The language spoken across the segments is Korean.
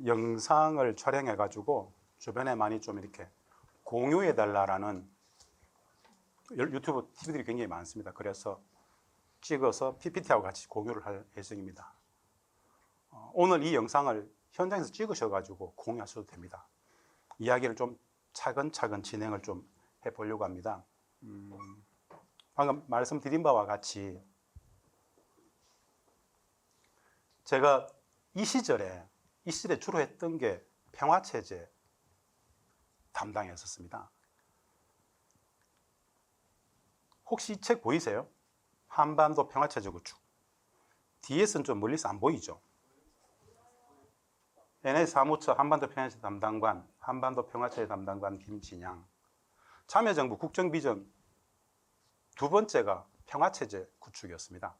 영상을 촬영해가지고 주변에 많이 좀 이렇게 공유해달라는 유튜브 TV들이 굉장히 많습니다. 그래서 찍어서 PPT하고 같이 공유를 할 예정입니다. 오늘 이 영상을 현장에서 찍으셔가지고 공유하셔도 됩니다. 이야기를 좀 차근차근 진행을 좀 해보려고 합니다. 방금 말씀드린 바와 같이 제가 이 시절에 주로 했던 게 평화체제 담당이었습니다. 혹시 이 책 보이세요? 한반도 평화체제 구축. 뒤에서는 좀 멀리서 안 보이죠? NS 사무처 한반도 평화체제 담당관, 한반도 평화체제 담당관 김진양. 참여정부 국정비전 두 번째가 평화체제 구축이었습니다.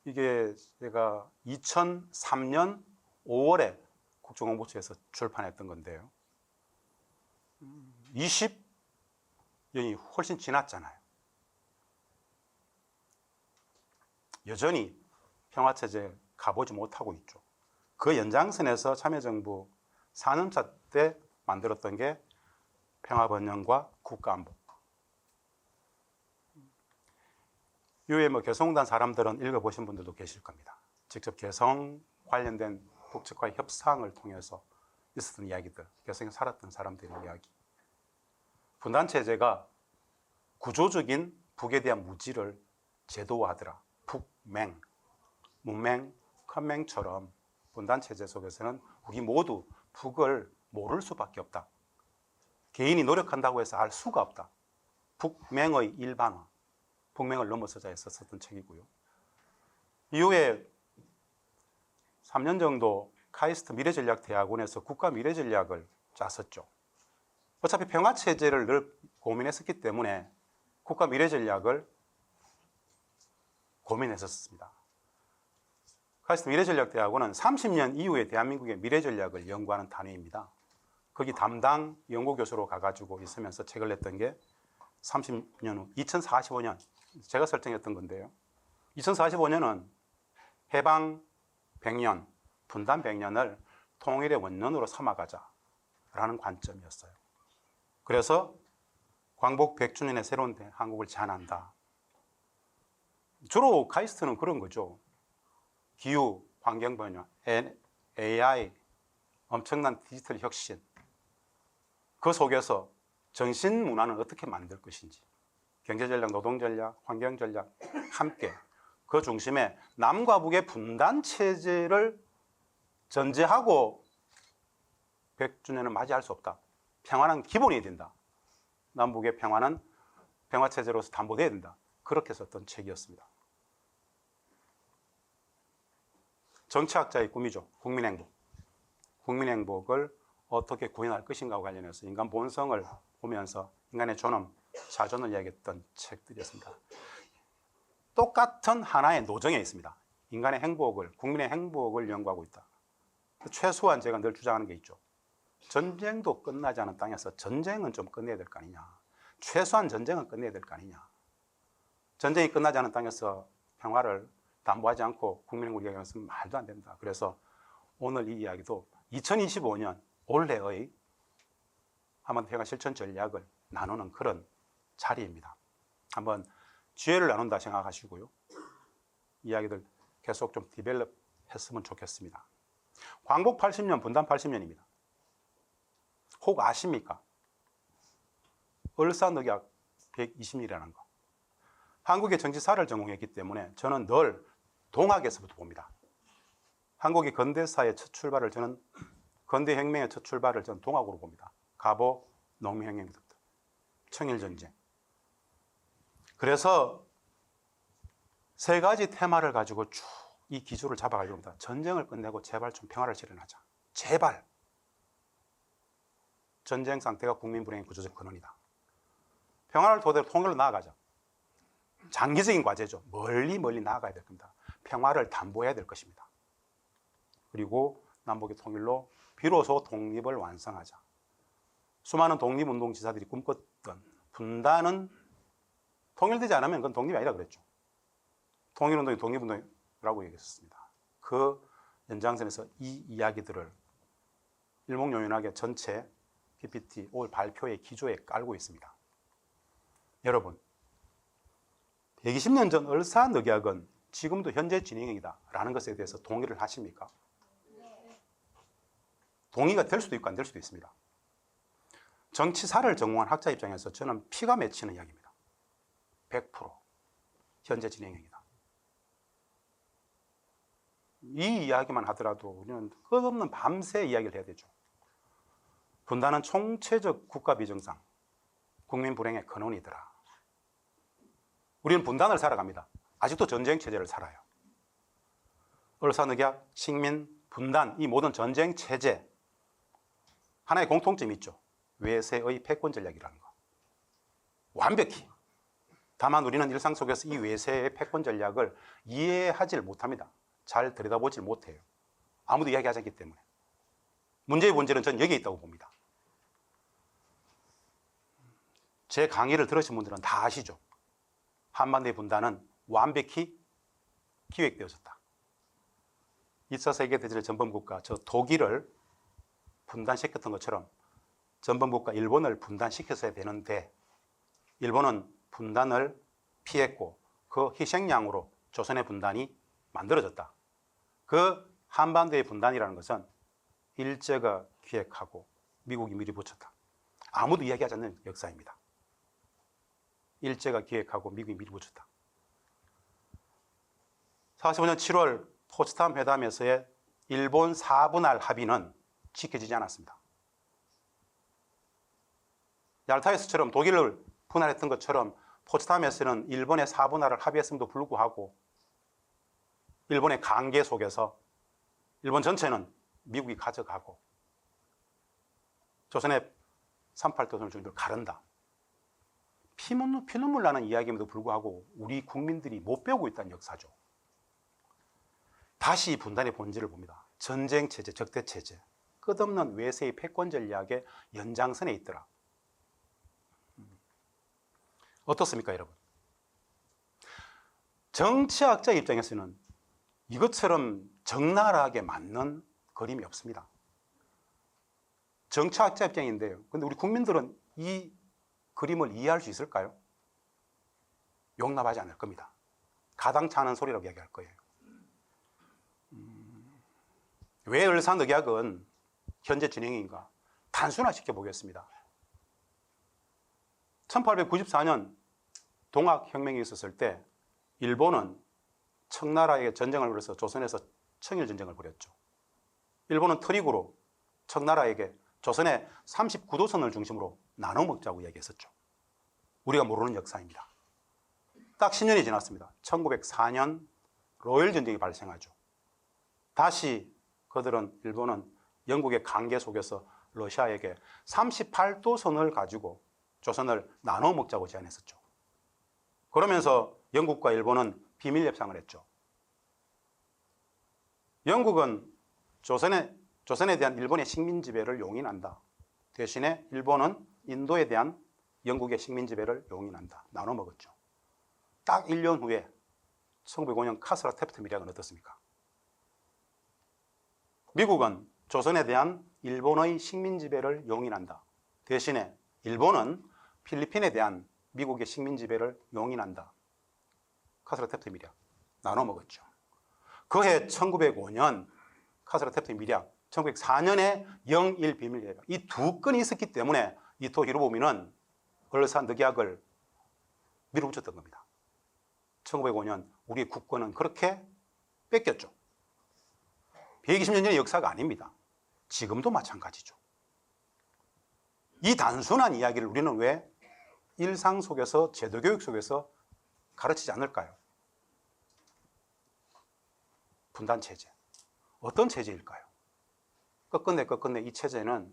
이게 제가 2003년 5월에 국정홍보처에서 출판했던 건데요. 20년이 훨씬 지났잖아요. 여전히 평화체제 가보지 못하고 있죠. 그 연장선에서 참여정부 4년차 때 만들었던 게 평화번영과 국가안보. 이후에 개성공단 사람들은 읽어보신 분들도 계실 겁니다. 직접 개성 관련된 북측과의 협상을 통해서 있었던 이야기들, 개성에 살았던 사람들의 이야기. 분단체제가 구조적인 북에 대한 무지를 제도화하더라. 북맹, 문맹, 큰맹처럼 분단체제 속에서는 우리 모두 북을 모를 수밖에 없다. 개인이 노력한다고 해서 알 수가 없다. 북맹의 일반화, 북맹을 넘어서자 해서 썼던 책이고요. 이후에 3년 정도 카이스트 미래전략대학원에서 국가 미래전략을 짰었죠. 어차피 평화체제를 늘 고민했었기 때문에 국가 미래전략을 고민했었습니다. 카이스트 미래전략대학원은 30년 이후에 대한민국의 미래전략을 연구하는 단위입니다. 거기 담당 연구교수로 가가지고 있으면서 책을 냈던 게 30년 후 2045년 제가 설정했던 건데요. 2045년은 해방 100년, 분단 100년을 통일의 원년으로 삼아가자라는 관점이었어요. 그래서 광복 100주년의 새로운 한국을 제안한다. 주로 카이스트는 그런 거죠. 기후, 환경변화, AI, 엄청난 디지털 혁신. 그 속에서 정신문화는 어떻게 만들 것인지. 경제전략, 노동전략, 환경전략 함께 그 중심에 남과 북의 분단체제를 전제하고 100주년을 맞이할 수 없다. 평화는 기본이 된다. 남북의 평화는 평화체제로서 담보돼야 된다. 그렇게 썼던 책이었습니다. 정치학자의 꿈이죠. 국민행복. 국민행복을 어떻게 구현할 것인가와 관련해서 인간 본성을 보면서 인간의 존엄, 자존을 이야기했던 책들이었습니다. 똑같은 하나의 노정에 있습니다. 인간의 행복을, 국민의 행복을 연구하고 있다. 최소한 제가 늘 주장하는 게 있죠. 전쟁도 끝나지 않은 땅에서 전쟁은 좀 끝내야 될 거 아니냐. 최소한 전쟁은 끝내야 될 거 아니냐. 전쟁이 끝나지 않은 땅에서 평화를 담보하지 않고 국민행복을 이야기하는 것은 말도 안 된다. 그래서 오늘 이 이야기도 2025년 올해의 한반도 평화 실천 전략을 나누는 그런 자리입니다. 한번 지혜를 나눈다 생각하시고요. 이야기들 계속 좀 디벨롭 했으면 좋겠습니다. 광복 80년, 분단 80년입니다. 혹 아십니까? 을사늑약 120일이라는 거. 한국의 정치사를 전공했기 때문에 저는 늘 동학에서부터 봅니다. 한국의 근대사의 첫 출발을 저는 근대혁명의 첫 출발을 저는 동학으로 봅니다. 갑오 농민혁명부터 청일전쟁. 그래서 세 가지 테마를 가지고 쭉 이 기조를 잡아가려고 합니다. 전쟁을 끝내고 제발 좀 평화를 실현하자. 제발. 전쟁 상태가 국민 불행의 구조적 근원이다. 평화를 토대로 통일로 나아가자. 장기적인 과제죠. 멀리 나아가야 될 겁니다. 평화를 담보해야 될 것입니다. 그리고 남북의 통일로 비로소 독립을 완성하자. 수많은 독립운동지사들이 꿈꿨던 분단은 통일되지 않으면 그건 독립이 아니라 그랬죠. 통일운동이 독립운동이라고 얘기했습니다. 그 연장선에서 이 이야기들을 일목요연하게 전체 PPT 올 발표의 기조에 깔고 있습니다. 여러분, 120년 전 을사늑약은 지금도 현재 진행형이다 라는 것에 대해서 동의를 하십니까? 동의가 될 수도 있고 안 될 수도 있습니다. 정치사를 전공한 학자 입장에서 저는 피가 맺히는 이야기입니다. 100% 현재 진행형이다. 이 이야기만 하더라도 우리는 끝없는 밤새 이야기를 해야 되죠. 분단은 총체적 국가 비정상, 국민 불행의 근원이더라. 우리는 분단을 살아갑니다. 아직도 전쟁 체제를 살아요. 을사늑약, 식민, 분단, 이 모든 전쟁 체제 하나의 공통점이 있죠. 외세의 패권 전략이라는 거. 완벽히. 다만 우리는 일상 속에서 이 외세의 패권 전략을 이해하지 못합니다. 잘 들여다보지 못해요. 아무도 이야기하지 않기 때문에. 문제의 본질은 전 여기에 있다고 봅니다. 제 강의를 들으신 분들은 다 아시죠. 한반도의 분단은 완벽히 기획되어졌다. 2차 세계대전의 전범국가 저 독일을 분단시켰던 것처럼 전범국가 일본을 분단시켰어야 되는데 일본은 분단을 피했고 그 희생양으로 조선의 분단이 만들어졌다. 그 한반도의 분단이라는 것은 일제가 기획하고 미국이 밀어붙였다. 아무도 이야기하지 않는 역사입니다. 일제가 기획하고 미국이 밀어붙였다. 45년 7월 포츠담 회담에서의 일본 4분할 합의는 지켜지지 않았습니다. 얄타에서처럼 독일을 분할했던 것처럼 포츠담에서는 일본의 4분할을 합의했음에도 불구하고 일본의 강계 속에서 일본 전체는 미국이 가져가고 조선의 38도선을 중심으로 가른다. 피눈물 나는 이야기임에도 불구하고 우리 국민들이 못 배우고 있다는 역사죠. 다시 분단의 본질을 봅니다. 전쟁 체제, 적대 체제, 끝없는 외세의 패권 전략의 연장선에 있더라. 어떻습니까, 여러분? 정치학자 입장에서는 이것처럼 적나라하게 맞는 그림이 없습니다. 정치학자 입장인데요. 근데 우리 국민들은 이 그림을 이해할 수 있을까요? 용납하지 않을 겁니다. 가당찮은 소리라고 얘기할 거예요. 왜 을사늑약은 현재 진행인가? 단순화시켜 보겠습니다. 1894년 동학혁명이 있었을 때 일본은 청나라에게 전쟁을 벌여서 조선에서 청일전쟁을 벌였죠. 일본은 트릭으로 청나라에게 조선의 39도선을 중심으로 나눠 먹자고 이야기했었죠. 우리가 모르는 역사입니다. 딱 10년이 지났습니다. 1904년 로열 전쟁이 발생하죠. 다시 일본은 영국의 강계 속에서 러시아에게 38도선을 가지고 조선을 나눠 먹자고 제안했었죠. 그러면서 영국과 일본은 비밀 협상을 했죠. 영국은 조선에 대한 일본의 식민 지배를 용인한다. 대신에 일본은 인도에 대한 영국의 식민 지배를 용인한다. 나눠 먹었죠. 딱 1년 후에 1905년 카스라 태프트 밀약은 어떻습니까? 미국은 조선에 대한 일본의 식민 지배를 용인한다. 대신에 일본은 필리핀에 대한 미국의 식민 지배를 용인한다. 카스라 태프트 밀약 나눠 먹었죠. 그해 1905년 카스라 태프트 밀약, 1904년에 영일 비밀 협약, 이 두 건이 있었기 때문에 이토 히로부미는 을사늑약을 밀어붙였던 겁니다. 1905년 우리의 국권은 그렇게 뺏겼죠. 120년 전의 역사가 아닙니다. 지금도 마찬가지죠. 이 단순한 이야기를 우리는 왜 일상 속에서, 제도교육 속에서 가르치지 않을까요? 분단체제. 어떤 체제일까요? 끝끝내 이 체제는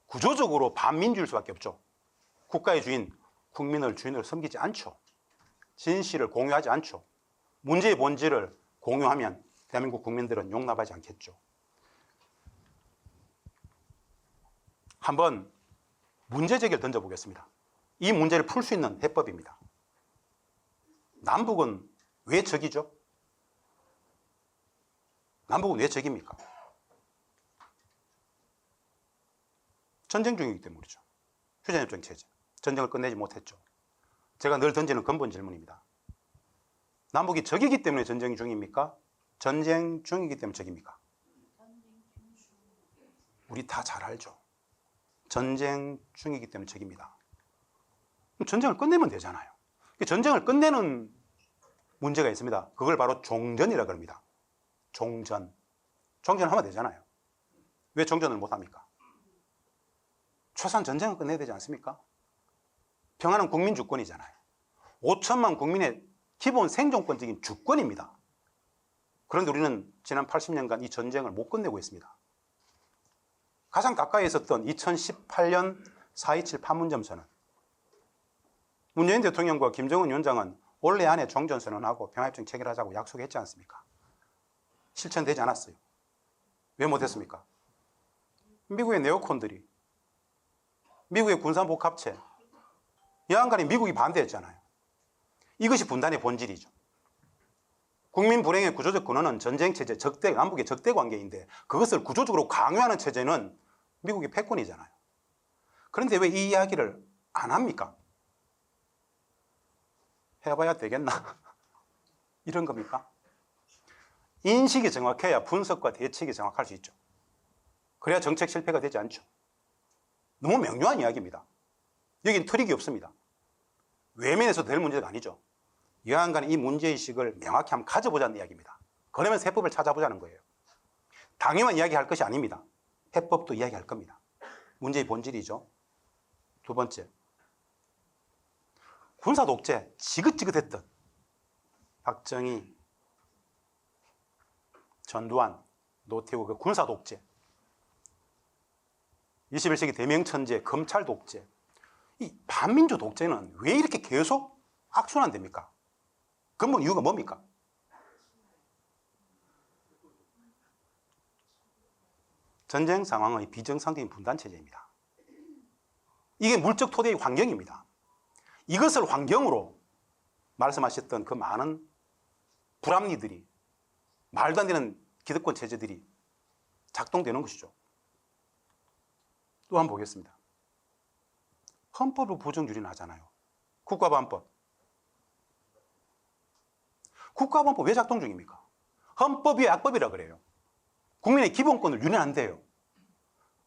구조적으로 반민주일 수밖에 없죠. 국가의 주인, 국민을 주인으로 섬기지 않죠. 진실을 공유하지 않죠. 문제의 본질을 공유하면 대한민국 국민들은 용납하지 않겠죠. 한번 문제 제기를 던져보겠습니다. 이 문제를 풀 수 있는 해법입니다. 남북은 왜 적이죠? 남북은 왜 적입니까? 전쟁 중이기 때문이죠. 휴전협정 체제. 전쟁을 끝내지 못했죠. 제가 늘 던지는 근본 질문입니다. 남북이 적이기 때문에 전쟁 중입니까? 전쟁 중이기 때문에 적입니까? 우리 다 잘 알죠. 전쟁 중이기 때문에 적입니다. 전쟁을 끝내면 되잖아요. 전쟁을 끝내는 문제가 있습니다. 그걸 바로 종전이라고 합니다. 종전. 종전하면 되잖아요. 왜 종전을 못합니까? 최소한 전쟁은 끝내야 되지 않습니까? 평화는 국민 주권이잖아요. 5천만 국민의 기본 생존권적인 주권입니다. 그런데 우리는 지난 80년간 이 전쟁을 못 끝내고 있습니다. 가장 가까이 있었던 2018년 4.27 판문점선언. 문재인 대통령과 김정은 위원장은 올해 안에 종전선언하고 평화협정 체결하자고 약속했지 않습니까? 실천되지 않았어요. 왜 못했습니까? 미국의 네오콘들이, 미국의 군사복합체, 여하간에 미국이 반대했잖아요. 이것이 분단의 본질이죠. 국민 불행의 구조적 근원은 전쟁체제, 남북의 적대 관계인데 그것을 구조적으로 강요하는 체제는 미국의 패권이잖아요. 그런데 왜 이 이야기를 안 합니까? 해봐야 되겠나? 이런 겁니까? 인식이 정확해야 분석과 대책이 정확할 수 있죠. 그래야 정책 실패가 되지 않죠. 너무 명료한 이야기입니다. 여긴 트릭이 없습니다. 외면해서 될 문제가 아니죠. 여하간에 이 문제의식을 명확히 한번 가져보자는 이야기입니다. 그러면 해법을 찾아보자는 거예요. 당위만 이야기할 것이 아닙니다. 해법도 이야기할 겁니다. 문제의 본질이죠. 두 번째, 군사 독재, 지긋지긋했던 박정희, 전두환, 노태우 그 군사 독재, 21세기 대명천재, 검찰 독재, 이 반민주 독재는 왜 이렇게 계속 악순환됩니까? 근본 이유가 뭡니까? 전쟁 상황의 비정상적인 분단체제입니다. 이게 물적 토대의 환경입니다. 이것을 환경으로 말씀하셨던 그 많은 불합리들이, 말도 안 되는 기득권 체제들이 작동되는 것이죠. 또 한번 보겠습니다. 헌법으로 부정유린하잖아요. 국가보안법. 국가보안법 왜 작동 중입니까? 헌법이 악법이라 그래요. 국민의 기본권을 유린한대요.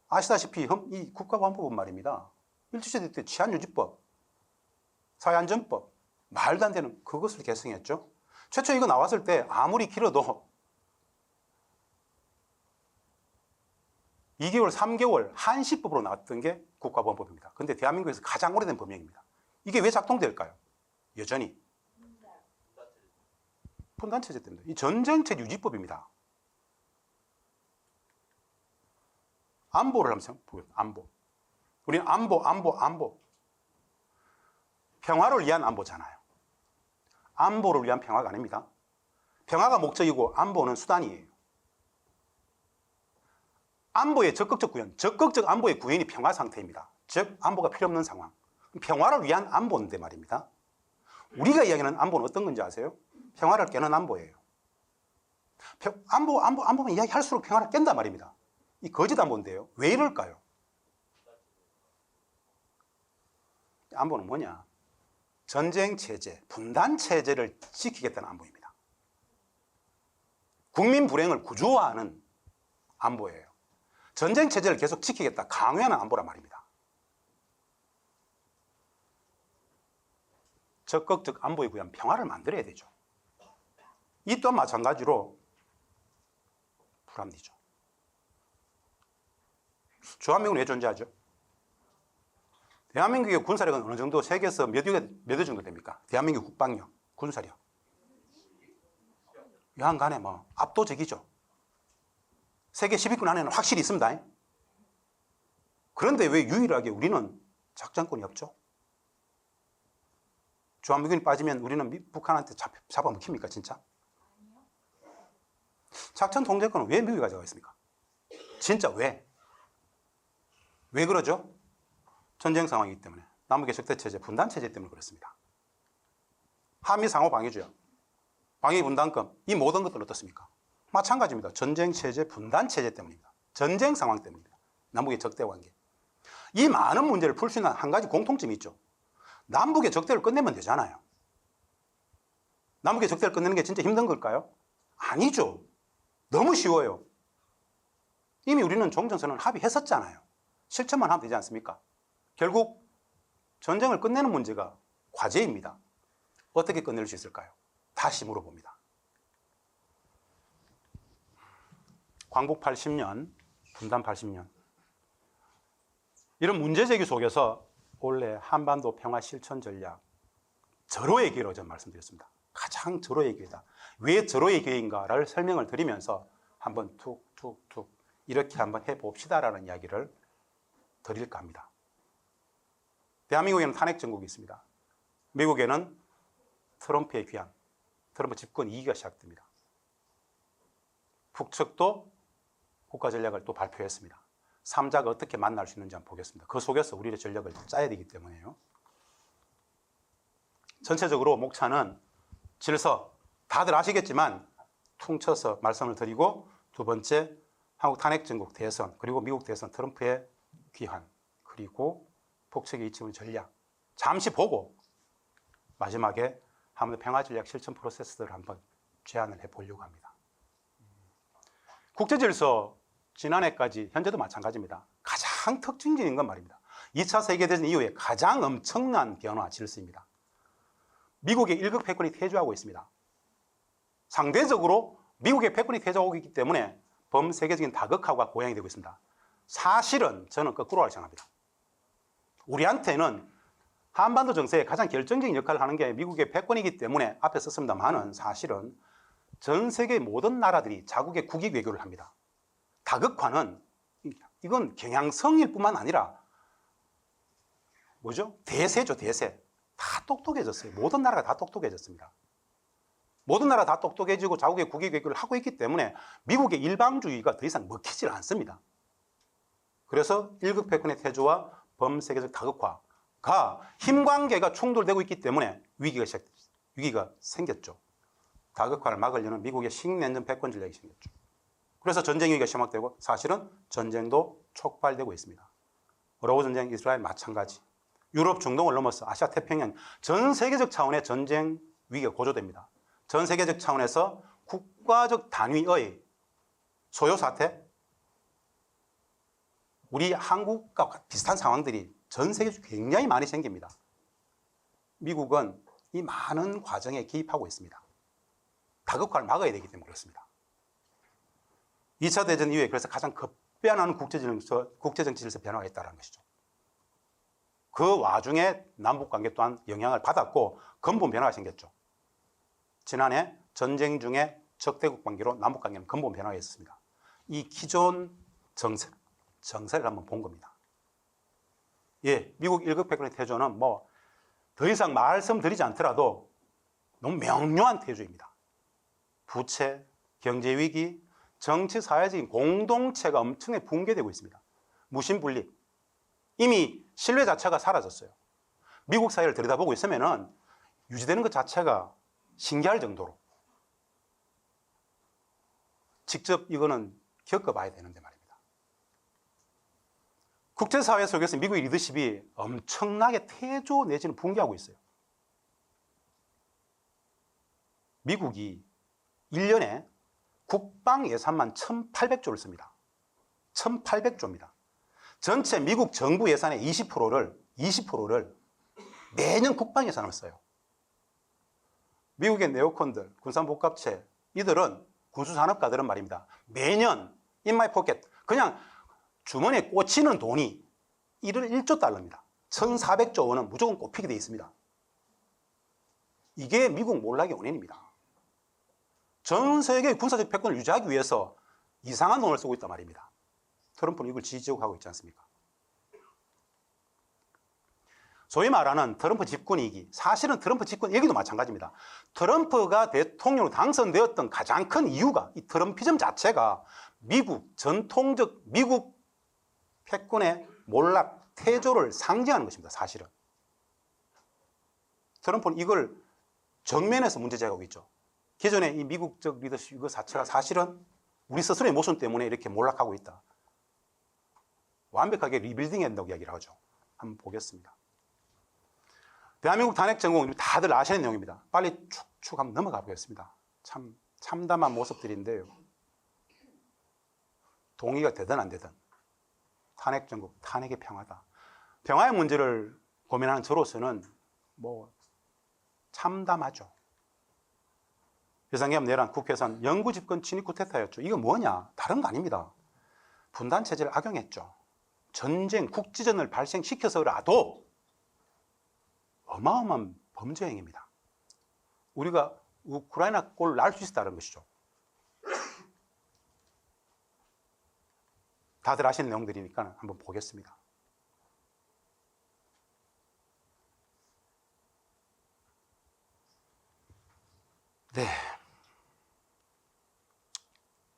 아시다시피 이 국가보안법은 말입니다. 일제시대 때 치안유지법, 사회안전법, 말도 안 되는 그것을 개정했죠. 최초 이거 나왔을 때 아무리 길어도 2개월, 3개월 한시법으로 나왔던 게 국가보안법입니다. 그런데 대한민국에서 가장 오래된 법령입니다. 이게 왜 작동될까요? 여전히 분단체제 때문에. 이 전쟁체 유지법입니다. 안보를 한번 보겠습니다. 안보. 우리는 안보. 평화를 위한 안보잖아요. 안보를 위한 평화가 아닙니다. 평화가 목적이고 안보는 수단이에요. 안보의 적극적 구현, 적극적 안보의 구현이 평화 상태입니다. 즉 안보가 필요 없는 상황. 평화를 위한 안보인데 말입니다. 우리가 이야기하는 안보는 어떤 건지 아세요? 평화를 깨는 안보예요. 안보만 이야기할수록 평화를 깬단 말입니다. 이 거짓 안보인데요. 왜 이럴까요? 안보는 뭐냐? 전쟁 체제, 분단 체제를 지키겠다는 안보입니다. 국민 불행을 구조화하는 안보예요. 전쟁 체제를 계속 지키겠다, 강요하는 안보란 말입니다. 적극적 안보에 의한 평화를 만들어야 되죠. 이 또한 마찬가지로 불합리죠. 주한미군은 왜 존재하죠? 대한민국의 군사력은 어느 정도 세계에서 몇 위 정도 됩니까? 대한민국 국방력, 군사력. 여하간에 뭐 압도적이죠. 세계 10위권 안에는 확실히 있습니다. 그런데 왜 유일하게 우리는 작전권이 없죠? 주한미군이 빠지면 우리는 북한한테 잡아먹힙니까, 진짜? 작전 통제권은 왜 미국이 가져가 있습니까? 진짜 왜? 왜 그러죠? 전쟁 상황이기 때문에. 남북의 적대체제, 분단체제 때문에 그렇습니다. 한미 상호 방위주의, 방위 분담금, 이 모든 것들은 어떻습니까? 마찬가지입니다. 전쟁 체제, 분단 체제 때문입니다. 전쟁 상황 때문입니다. 남북의 적대 관계. 이 많은 문제를 풀 수 있는 한 가지 공통점이 있죠. 남북의 적대를 끝내면 되잖아요. 남북의 적대를 끝내는 게 진짜 힘든 걸까요? 아니죠. 너무 쉬워요. 이미 우리는 종전선언 합의했었잖아요. 실천만 하면 되지 않습니까? 결국 전쟁을 끝내는 문제가 과제입니다. 어떻게 끝낼 수 있을까요? 다시 물어봅니다. 광복 80년, 분단 80년. 이런 문제제기 속에서 원래 한반도 평화 실천 전략, 절호의 기회라고 저는 말씀드렸습니다. 가장 절호의 기회다. 왜 절호의 기회인가를 설명을 드리면서 한번 툭툭툭 이렇게 한번 해봅시다라는 이야기를 드릴까 합니다. 대한민국에는 탄핵 정국이 있습니다. 미국에는 트럼프의 귀환, 트럼프 집권 2기가 시작됩니다. 북측도 국가전략을 또 발표했습니다. 3자가 어떻게 만날 수 있는지 한번 보겠습니다. 그 속에서 우리의 전략을 짜야 되기 때문에요. 전체적으로 목차는 질서, 다들 아시겠지만 퉁쳐서 말씀을 드리고, 두 번째 한국 탄핵 정국 대선, 그리고 미국 대선 트럼프의 귀환, 그리고 북측의 이치문 전략 잠시 보고 마지막에 한번 평화 전략 실천 프로세스를 한번 제안을 해보려고 합니다. 국제 질서 지난해까지 현재도 마찬가지입니다. 가장 특징적인 건 말입니다. 2차 세계대전 이후에 가장 엄청난 변화 질서입니다. 미국의 1급 패권이 퇴조하고 있습니다. 상대적으로 미국의 패권이 퇴조하고 있기 때문에 범세계적인 다극화가 고양이 되고 있습니다. 사실은 저는 거꾸로 생각합니다. 우리한테는 한반도 정세에 가장 결정적인 역할을 하는 게 미국의 패권이기 때문에 앞에 썼습니다만은 사실은 전 세계 모든 나라들이 자국의 국익 외교를 합니다. 다극화는 이건 경향성일 뿐만 아니라 뭐죠? 대세죠, 대세. 다 똑똑해졌어요. 모든 나라가 다 똑똑해졌습니다. 모든 나라가 다 똑똑해지고 자국의 국익 외교를 하고 있기 때문에 미국의 일방주의가 더 이상 먹히질 않습니다. 그래서 1급 패권의 퇴조와 범세계적 다극화가 힘관계가 충돌되고 있기 때문에 위기가 생겼죠. 다극화를 막으려는 미국의 식민지 패권 전략이 생겼죠. 그래서 전쟁 위기가 시작되고 사실은 전쟁도 촉발되고 있습니다. 어라구 전쟁, 이스라엘 마찬가지. 유럽, 중동을 넘어서 아시아 태평양 전 세계적 차원의 전쟁 위기가 고조됩니다. 전 세계적 차원에서 국가적 단위의 소요 사태, 우리 한국과 비슷한 상황들이 전 세계적으로 굉장히 많이 생깁니다. 미국은 이 많은 과정에 개입하고 있습니다. 다극화를 막아야 되기 때문에 그렇습니다. 2차 대전 이후에 그래서 가장 급변하는 국제정치 질서 변화가 있다는 것이죠. 그 와중에 남북관계 또한 영향을 받았고 근본 변화가 생겼죠. 지난해 전쟁 중에 적대국 관계로 남북관계는 근본 변화가 있었습니다. 이 기존 정세를 한번 본 겁니다. 예, 미국 1급 패권의 퇴조는 뭐 더 이상 말씀드리지 않더라도 너무 명료한 퇴조입니다. 부채, 경제위기, 정치, 사회적인 공동체가 엄청나게 붕괴되고 있습니다. 무신분립. 이미 신뢰 자체가 사라졌어요. 미국 사회를 들여다보고 있으면 유지되는 것 자체가 신기할 정도로 직접 이거는 겪어봐야 되는데 말입니다. 국제사회 속에서 미국의 리더십이 엄청나게 퇴조 내지는 붕괴하고 있어요. 미국이 1년에 국방 예산만 1,800조를 씁니다. 1,800조입니다. 전체 미국 정부 예산의 20%를 매년 국방 예산을 써요. 미국의 네오콘들, 군산복합체, 이들은 군수산업가들은 말입니다. 매년 in my pocket, 그냥 주머니에 꽂히는 돈이 1조 달러입니다. 1,400조 원은 무조건 꼽히게 되어 있습니다. 이게 미국 몰락의 원인입니다. 전 세계의 군사적 패권을 유지하기 위해서 이상한 돈을 쓰고 있단 말입니다. 트럼프는 이걸 지지하고 있지 않습니까? 소위 말하는 트럼프 집권 위기, 사실은 트럼프 집권 얘기도 마찬가지입니다. 트럼프가 대통령으로 당선되었던 가장 큰 이유가 이 트럼피즘 자체가 전통적 미국 패권의 몰락, 퇴조를 상징하는 것입니다. 사실은. 트럼프는 이걸 정면에서 문제 제기하고 있죠. 기존의 이 미국적 리더십 이거 자체가 사실은 우리 스스로의 모순 때문에 이렇게 몰락하고 있다. 완벽하게 리빌딩해야 된다고 이야기를 하죠. 한번 보겠습니다. 대한민국 탄핵 전공 다들 아시는 내용입니다. 빨리 축축 한번 넘어가 보겠습니다. 참 참담한 모습들인데요. 동의가 되든 안 되든 탄핵 전국, 탄핵의 평화다. 평화의 문제를 고민하는 저로서는 뭐 참담하죠. 비상계엄 내란 국회에서는 영구 집권 친위 쿠데타였죠. 이거 뭐냐? 다른 거 아닙니다. 분단 체제를 악용했죠. 전쟁, 국지전을 발생시켜서라도 어마어마한 범죄 행위입니다. 우리가 우크라이나 꼴을 날 수 있다는 것이죠. 다들 아시는 내용들이니까 한번 보겠습니다. 네.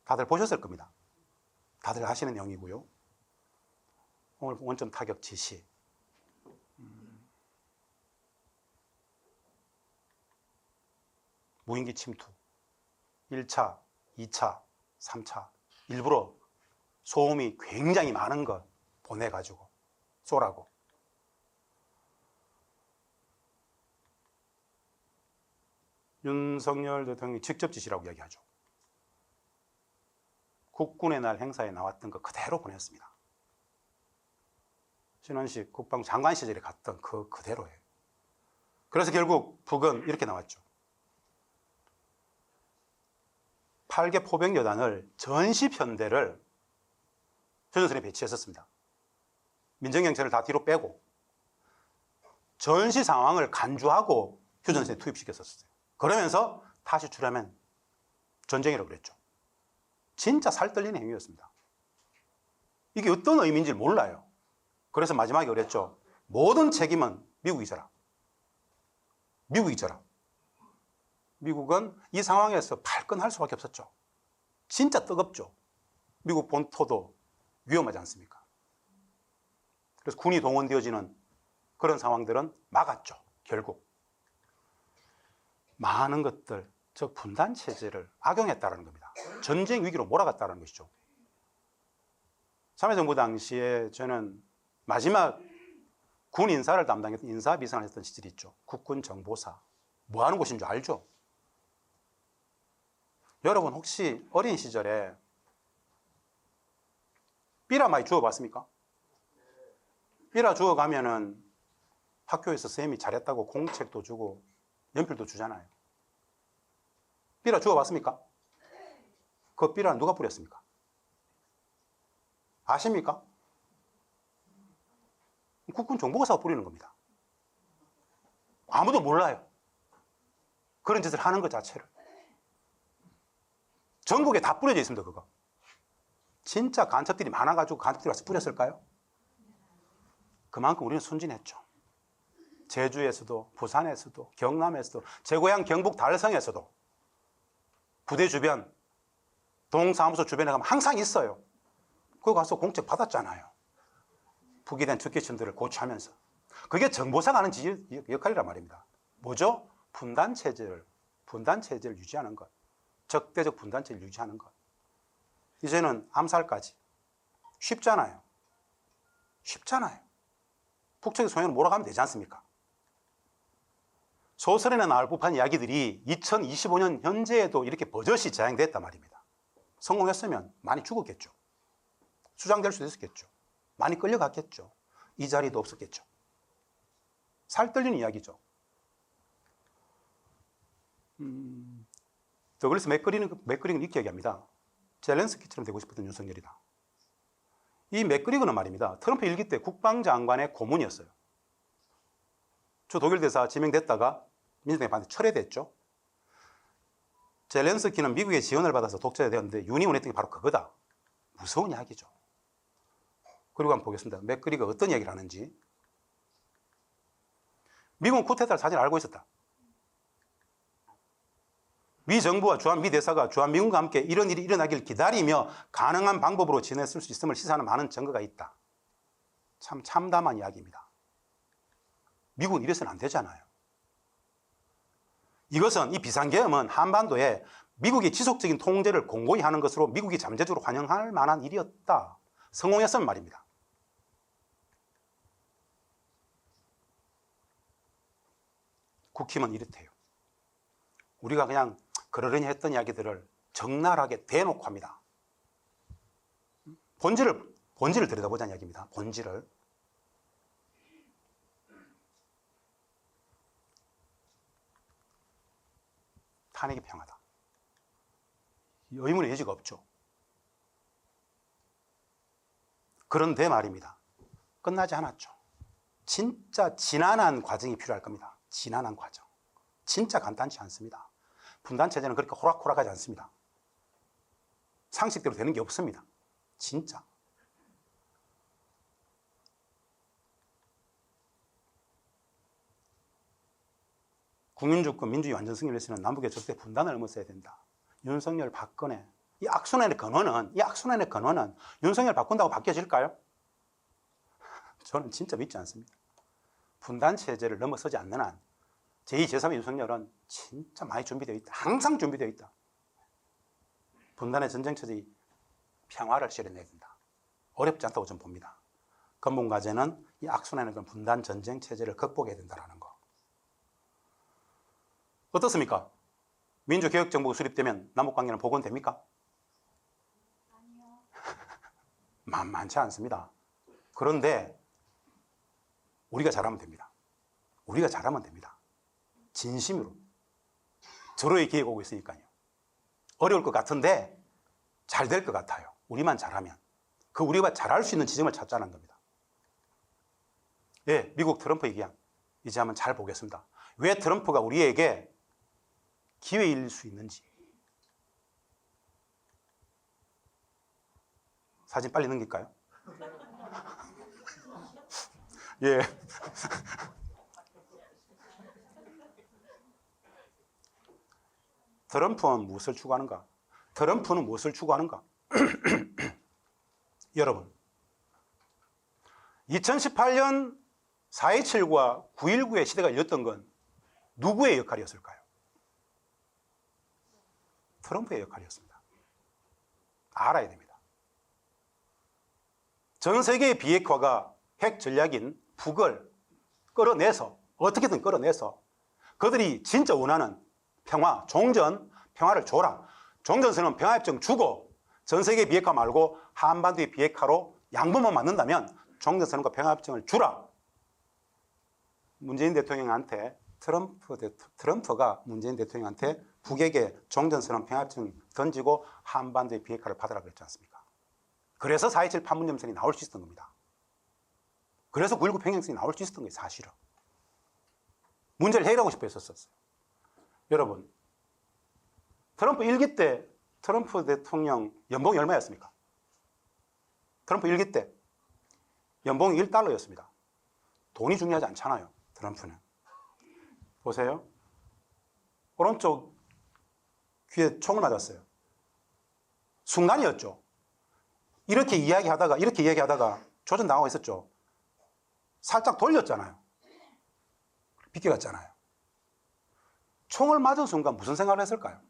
다들 보셨을 겁니다. 다들 아시는 내용이고요. 오늘 원점 타격 지시. 무인기 침투. 1차, 2차, 3차. 일부러 소음이 굉장히 많은 거 보내가지고 쏘라고. 윤석열 대통령이 직접 지시라고 이야기하죠. 국군의 날 행사에 나왔던 거 그대로 보냈습니다. 신원식 국방부 장관 시절에 갔던 그 그대로예요. 그래서 결국 북은 이렇게 나왔죠. 8개 포병여단을 전시편대를 휴전선에 배치했었습니다. 민정경찰을 다 뒤로 빼고 전시 상황을 간주하고 휴전선에 투입시켰었어요. 그러면서 다시 출하면 전쟁이라고 그랬죠. 진짜 살떨리는 행위였습니다. 이게 어떤 의미인지 몰라요. 그래서 마지막에 그랬죠. 모든 책임은 미국이 져라. 미국이 져라. 미국은 이 상황에서 발끈할 수밖에 없었죠. 진짜 뜨겁죠. 미국 본토도 위험하지 않습니까? 그래서 군이 동원되어지는 그런 상황들은 막았죠. 결국. 많은 것들, 즉 분단 체제를 악용했다는 겁니다. 전쟁 위기로 몰아갔다는 것이죠. 참여정부 당시에 저는 마지막 군 인사를 담당했던 인사비서를 했던 시절이 있죠. 국군 정보사. 뭐 하는 곳인 줄 알죠? 여러분 혹시 어린 시절에 삐라 많이 주워봤습니까? 삐라 주워가면은 학교에서 선생님이 잘했다고 공책도 주고 연필도 주잖아요. 삐라 주워봤습니까? 그 삐라는 누가 뿌렸습니까? 아십니까? 국군 정보사가 뿌리는 겁니다. 아무도 몰라요. 그런 짓을 하는 것 자체를. 전국에 다 뿌려져 있습니다, 그거. 진짜 간첩들이 많아가지고 간첩들이 와서 뿌렸을까요? 그만큼 우리는 순진했죠. 제주에서도, 부산에서도, 경남에서도, 제 고향 경북 달성에서도 부대 주변, 동사무소 주변에 가면 항상 있어요. 그거 가서 공책 받았잖아요. 부기된 특기층들을 고취하면서. 그게 정보사가 하는 역할이란 말입니다. 뭐죠? 분단체제를 유지하는 것. 적대적 분단체를 유지하는 것. 이제는 암살까지. 쉽잖아요. 쉽잖아요. 북측의 소행을 몰아가면 되지 않습니까? 소설에나 나올 법한 이야기들이 2025년 현재에도 이렇게 버젓이 재현됐단 말입니다. 성공했으면 많이 죽었겠죠. 수장될 수도 있었겠죠. 많이 끌려갔겠죠. 이 자리도 없었겠죠. 살떨리는 이야기죠. 더글래스 맥그리건 이렇게 얘기합니다. 젤렌스키처럼 되고 싶었던 윤석열이다. 이 맥그리건은 말입니다. 트럼프 일기 때 국방장관의 고문이었어요. 저 독일 대사 지명됐다가 민주당에 반대 철회됐죠. 젤렌스키는 미국의 지원을 받아서 독재자 되었는데 유니온 했던 게 바로 그거다. 무서운 이야기죠. 그리고 한번 보겠습니다. 맥그리가 어떤 이야기를 하는지. 미국은 쿠데타를 사실 알고 있었다. 미 정부와 주한 미 대사가 주한 미군과 함께 이런 일이 일어나길 기다리며 가능한 방법으로 지냈을 수 있음을 시사하는 많은 증거가 있다. 참 참담한 이야기입니다. 미국은 이래서는 안 되잖아요. 이것은 이 비상계엄은 한반도에 미국이 지속적인 통제를 공고히 하는 것으로 미국이 잠재적으로 환영할 만한 일이었다. 성공했으면 말입니다. 국힘은 이렇대요. 우리가 그냥 그러려니 했던 이야기들을 적나라하게 대놓고 합니다. 본질을 들여다보자는 이야기입니다. 본질을. 탄핵이 평하다. 의문의 여지가 없죠. 그런데 말입니다. 끝나지 않았죠. 진짜 지난한 과정이 필요할 겁니다. 지난한 과정. 진짜 간단치 않습니다. 분단체제는 그렇게 호락호락하지 않습니다. 상식대로 되는 게 없습니다. 진짜. 국민주권, 민주주의 완전 승리를 위해서는 남북의 적대 분단을 넘어서야 된다. 윤석열, 박근혜. 이 악순환의 근원은 윤석열 바꾼다고 바뀌어질까요? 저는 진짜 믿지 않습니다. 분단체제를 넘어서지 않는 한 제2, 제3의 윤석열은 진짜 많이 준비되어 있다. 항상 준비되어 있다. 분단의 전쟁체제의 평화를 실현해야 된다. 어렵지 않다고 저는 봅니다. 근본 과제는 이 악순환의 분단 전쟁 체제를 극복해야 된다는 거. 어떻습니까? 민주개혁정부가 수립되면 남북관계는 복원됩니까? 아니요. 만만치 않습니다. 그런데 우리가 잘하면 됩니다. 우리가 잘하면 됩니다. 진심으로. 절호의 기회가 오고 있으니까요. 어려울 것 같은데 잘 될 것 같아요. 우리만 잘하면. 그 우리가 잘할 수 있는 지점을 찾자는 겁니다. 예, 미국 트럼프 얘기한 이제 한번 잘 보겠습니다. 왜 트럼프가 우리에게 기회일 수 있는지. 사진 빨리 넘길까요? 예. 트럼프는 무엇을 추구하는가? 트럼프는 무엇을 추구하는가? 여러분, 2018년 4.27과 9.19의 시대가 열렸던 건 누구의 역할이었을까요? 트럼프의 역할이었습니다. 알아야 됩니다. 전 세계의 비핵화가 핵 전략인 북을 끌어내서 어떻게든 끌어내서 그들이 진짜 원하는 평화, 종전, 평화를 줘라. 종전선언 평화협정 주고 전 세계 비핵화 말고 한반도의 비핵화로 양보만 맞는다면 종전선언과 평화협정을 주라. 문재인 대통령한테 트럼프가 문재인 대통령한테 북에게 종전선언 평화협정 던지고 한반도의 비핵화를 받으라 그랬지 않습니까? 그래서 4.27 판문점선이 나올 수 있었던 겁니다. 그래서 9.19 평양선이 나올 수 있었던 거예요, 사실은. 문제를 해결하고 싶어 했었어요. 여러분, 트럼프 1기 때 트럼프 대통령 연봉이 얼마였습니까? 트럼프 1기 때 연봉이 $1였습니다. 돈이 중요하지 않잖아요, 트럼프는. 보세요. 오른쪽 귀에 총을 맞았어요. 순간이었죠. 이렇게 이야기하다가 조전당하고 있었죠. 살짝 돌렸잖아요. 비껴갔잖아요. 총을 맞은 순간 무슨 생각을 했을까요?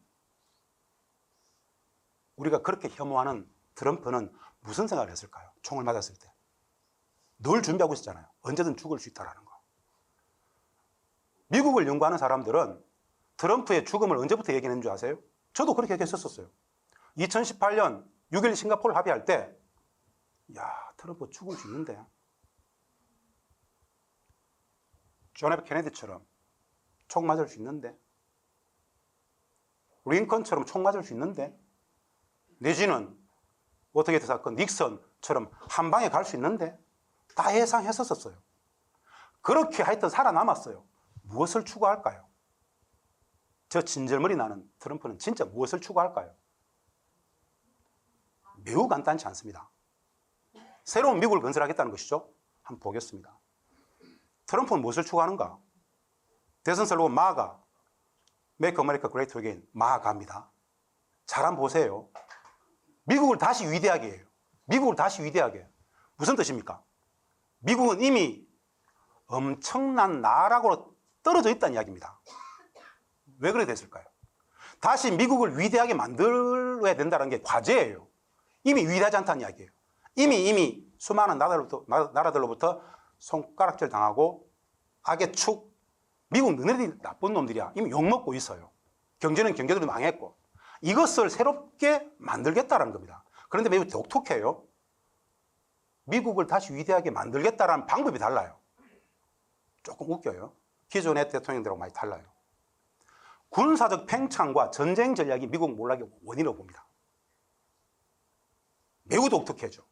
우리가 그렇게 혐오하는 트럼프는 무슨 생각을 했을까요? 총을 맞았을 때. 늘 준비하고 있었잖아요. 언제든 죽을 수 있다는 거. 미국을 연구하는 사람들은 트럼프의 죽음을 언제부터 얘기했는 줄 아세요? 저도 그렇게 얘기했었어요. 2018년 6.1 싱가포르 합의할 때, 야, 트럼프 죽을 수 있는데. 존 F 케네디처럼 총 맞을 수 있는데. 링컨처럼 총 맞을 수 있는데. 내지는 워터게이트 사건 닉슨처럼 한 방에 갈 수 있는데. 다 예상했었어요. 그렇게 하여튼 살아남았어요. 무엇을 추구할까요? 저 진절머리 나는 트럼프는 진짜 무엇을 추구할까요? 매우 간단치 않습니다. 새로운 미국을 건설하겠다는 것이죠. 한번 보겠습니다. 트럼프는 무엇을 추구하는가? 대선 슬로건 마가, Make America Great Again, 마가입니다. 잘 한번 보세요. 미국을 다시 위대하게 해요. 미국을 다시 위대하게 해요. 무슨 뜻입니까? 미국은 이미 엄청난 나라로 떨어져 있다는 이야기입니다. 왜 그래 됐을까요? 다시 미국을 위대하게 만들어야 된다는 게 과제예요. 이미 위대하지 않다는 이야기예요. 이미 수많은 나라들로부터 손가락질 당하고 악의 축, 미국 너네들이 나쁜 놈들이야. 이미 욕먹고 있어요. 경제는 경제대로 망했고. 이것을 새롭게 만들겠다는 겁니다. 그런데 매우 독특해요. 미국을 다시 위대하게 만들겠다는 방법이 달라요. 조금 웃겨요. 기존의 대통령들하고 많이 달라요. 군사적 팽창과 전쟁 전략이 미국 몰락의 원인으로 봅니다. 매우 독특해죠.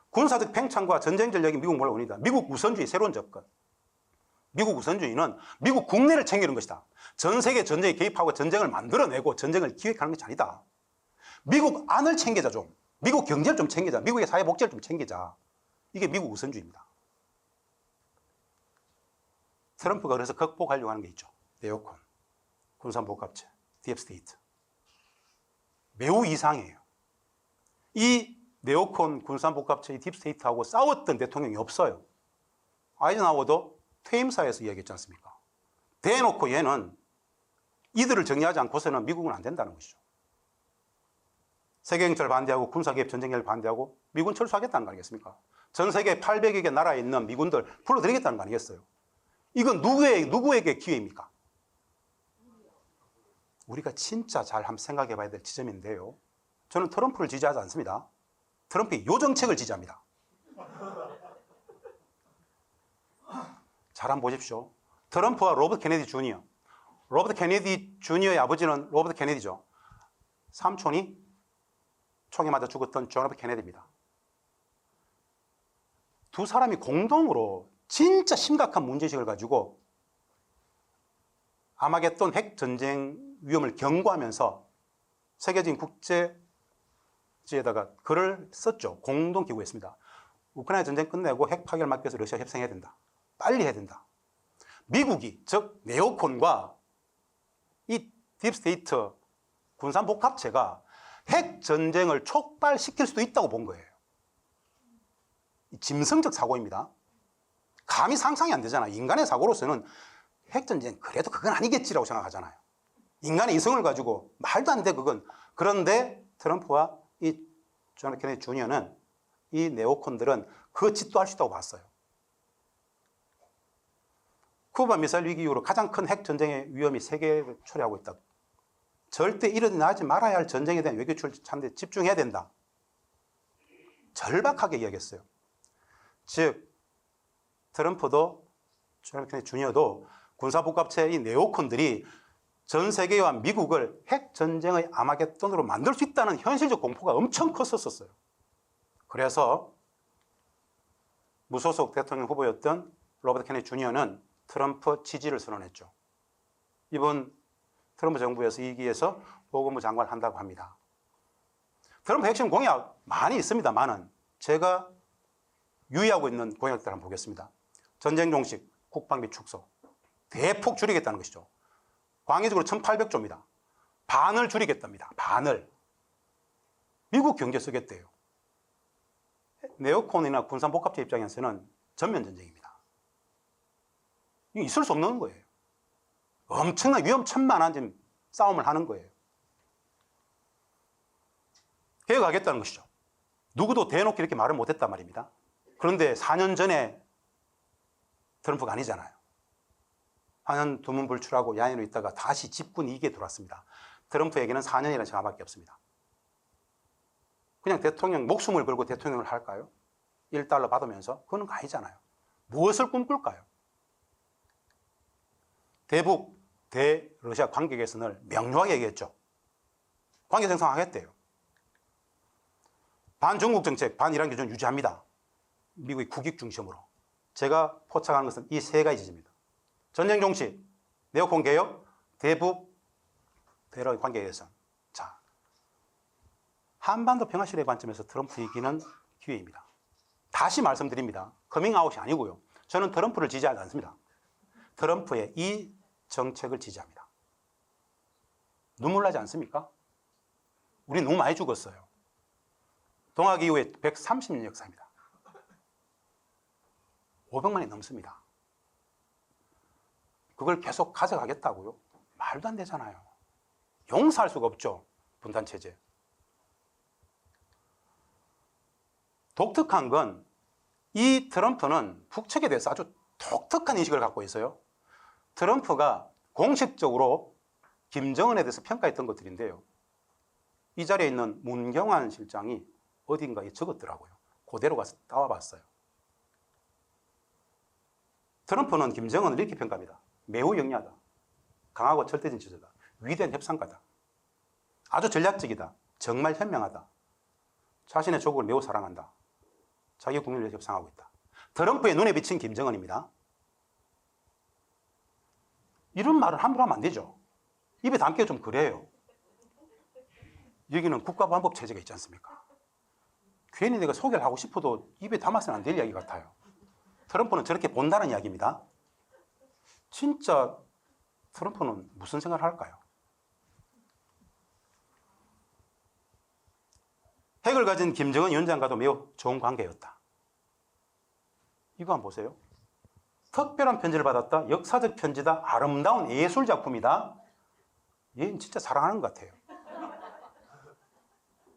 군사적 팽창과 전쟁 전략이 미국 몰락 원인이다. 미국 우선주의 새로운 접근. 미국 우선주의는 미국 국내를 챙기는 것이다. 전 세계 전쟁에 개입하고 전쟁을 만들어내고 전쟁을 기획하는 것이 아니다. 미국 안을 챙기자 좀. 미국 경제를 좀 챙기자. 미국의 사회복지를 좀 챙기자. 이게 미국 우선주의입니다. 트럼프가 그래서 극복하려고 하는 게 있죠. 네오콘, 군산복합체, 딥스테이트. 매우 이상해요. 이 네오콘, 군산복합체, 딥스테이트하고 싸웠던 대통령이 없어요. 아이젠하워도 퇴임사에서 이야기했지 않습니까? 대놓고 얘는 이들을 정리하지 않고서는 미국은 안 된다는 것이죠. 세계경찰 반대하고 군사개입 전쟁을 반대하고 미군 철수하겠다는 거 아니겠습니까? 전 세계 800여 개 나라에 있는 미군들 불러들이겠다는 거 아니겠어요? 이건 누구에게 기회입니까? 우리가 진짜 잘 한번 생각해 봐야 될 지점인데요. 저는 트럼프를 지지하지 않습니다. 트럼프의 요정책을 지지합니다. 잘 한번 보십시오. 트럼프와 로버트 케네디 주니어. 로버트 케네디 주니어의 아버지는 로버트 케네디죠. 삼촌이 총에 맞아 죽었던 존 F 케네디입니다. 두 사람이 공동으로 진짜 심각한 문제의식을 가지고 아마겟돈 핵전쟁 위험을 경고하면서 세계적인 국제지에다가 글을 썼죠. 공동 기고했습니다. 우크라이나 전쟁 끝내고 핵 파괴를 막기 위해서 러시아 협상해야 된다. 빨리 해야 된다. 미국이, 즉 네오콘과 이 딥스테이트 군산복합체가 핵전쟁을 촉발시킬 수도 있다고 본 거예요. 짐승적 사고입니다. 감히 상상이 안 되잖아요. 인간의 사고로서는 핵전쟁 그래도 그건 아니겠지라고 생각하잖아요. 인간의 이성을 가지고 말도 안 돼 그건. 그런데 트럼프와 이 존 F 케네디 주니어는 이 네오콘들은 그 짓도 할 수 있다고 봤어요. 쿠바 미사일 위기 이후로 가장 큰 핵전쟁의 위험이 세계를 초래하고 있다. 절대 일어나지 말아야 할 전쟁에 대한 외교 참대 집중해야 된다. 절박하게 이야기했어요. 즉 트럼프도 존 F 케네디 주니어도 군사복합체의 네오콘들이 전 세계와 미국을 핵전쟁의 아마겟돈으로 만들 수 있다는 현실적 공포가 엄청 컸었어요. 그래서 무소속 대통령 후보였던 로버트 케네디 주니어는 트럼프 지지를 선언했죠. 이번 트럼프 정부에서 2기에서 보건부 장관을 한다고 합니다. 트럼프 핵심 공약 많이 있습니다만은 제가 유의하고 있는 공약들 한번 보겠습니다. 전쟁 종식, 국방비 축소, 대폭 줄이겠다는 것이죠. 광의적으로 1,800조입니다. 반을 줄이겠답니다. 반을. 미국 경제 쓰겠대요. 네오콘이나 군산복합체 입장에서는 전면 전쟁입니다. 이게 있을 수 없는 거예요. 엄청난 위험천만한 싸움을 하는 거예요. 개혁하겠다는 것이죠. 누구도 대놓고 이렇게 말을 못했단 말입니다. 그런데 4년 전에 트럼프가 아니잖아요. 4년 두문불출하고 야인으로 있다가 다시 집권 2기에 들어왔습니다. 트럼프에게는 4년이라는 시간밖에 없습니다. 그냥 대통령 목숨을 걸고 대통령을 할까요? 1달러 받으면서? 그건 아니잖아요. 무엇을 꿈꿀까요? 대북, 대러시아 관계 개선을 명료하게 얘기했죠. 관계 생성하겠대요. 반중국 정책, 반이란 기준 유지합니다. 미국의 국익 중심으로. 제가 포착하는 것은 이 세 가지 지점입니다. 전쟁 종식, 네오콘 개혁, 대북, 대러 관계 개선. 자, 한반도 평화 시대의 관점에서 트럼프 이기는 기회입니다. 다시 말씀드립니다. 커밍아웃이 아니고요. 저는 트럼프를 지지하지 않습니다. 트럼프의 이 정책을 지지합니다. 눈물 나지 않습니까? 우리 너무 많이 죽었어요. 동학 이후에 130년 역사입니다. 500만이 넘습니다. 그걸 계속 가져가겠다고요? 말도 안 되잖아요. 용서할 수가 없죠. 분단체제. 독특한 건 이 트럼프는 북측에 대해서 아주 독특한 인식을 갖고 있어요. 트럼프가 공식적으로 김정은에 대해서 평가했던 것들인데요. 이 자리에 있는 문경환 실장이 어딘가에 적었더라고요. 그대로 가서 따와봤어요. 트럼프는 김정은을 이렇게 평가합니다. 매우 영리하다. 강하고 절대적인 지도자. 위대한 협상가다. 아주 전략적이다. 정말 현명하다. 자신의 조국을 매우 사랑한다. 자기 국민을 위해 협상하고 있다. 트럼프의 눈에 비친 김정은입니다. 이런 말을 함부로 하면 안 되죠. 입에 담기가 좀 그래요. 여기는 국가보안법 체제가 있지 않습니까? 괜히 내가 소개를 하고 싶어도 입에 담아서는 안 될 이야기 같아요. 트럼프는 저렇게 본다는 이야기입니다. 진짜 트럼프는 무슨 생각을 할까요? 핵을 가진 김정은 위원장과도 매우 좋은 관계였다. 이거 한번 보세요. 특별한 편지를 받았다. 역사적 편지다. 아름다운 예술작품이다. 얘는 진짜 사랑하는 것 같아요.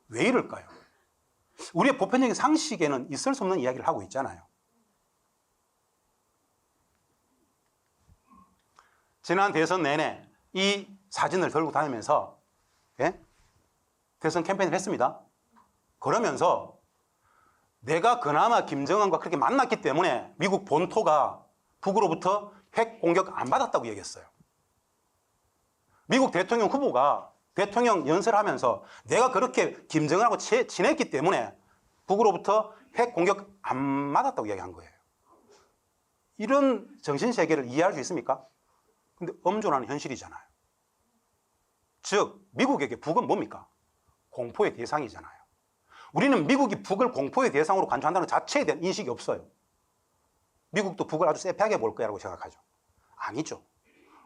왜 이럴까요? 우리의 보편적인 상식에는 있을 수 없는 이야기를 하고 있잖아요. 지난 대선 내내 이 사진을 들고 다니면서 대선 캠페인을 했습니다. 그러면서 내가 그나마 김정은과 그렇게 만났기 때문에 미국 본토가 북으로부터 핵 공격 안 받았다고 얘기했어요. 미국 대통령 후보가 대통령 연설을 하면서 내가 그렇게 김정은하고 친했기 때문에 북으로부터 핵 공격 안 받았다고 이야기한 거예요. 이런 정신세계를 이해할 수 있습니까? 근데 엄존하는 현실이잖아요. 즉 미국에게 북은 뭡니까? 공포의 대상이잖아요. 우리는 미국이 북을 공포의 대상으로 간주한다는 자체에 대한 인식이 없어요. 미국도 북을 아주 쎄하게 볼 거라고 생각하죠. 아니죠.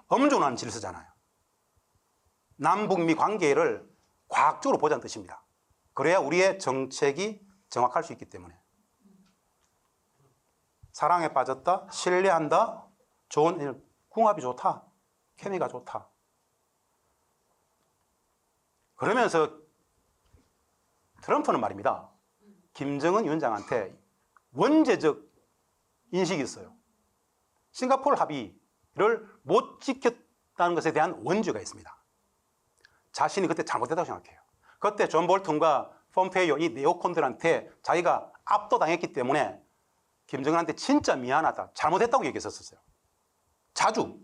엄존하는 질서잖아요. 남북미 관계를 과학적으로 보자는 뜻입니다. 그래야 우리의 정책이 정확할 수 있기 때문에. 사랑에 빠졌다, 신뢰한다, 좋은 궁합이 좋다, 케미가 좋다. 그러면서 트럼프는 말입니다. 김정은 위원장한테 원죄적 인식이 있어요. 싱가포르 합의를 못 지켰다는 것에 대한 원죄가 있습니다. 자신이 그때 잘못했다고 생각해요. 그때 존 볼턴과 폼페이오 이 네오콘들한테 자기가 압도당했기 때문에 김정은한테 진짜 미안하다, 잘못했다고 얘기했었어요. 자주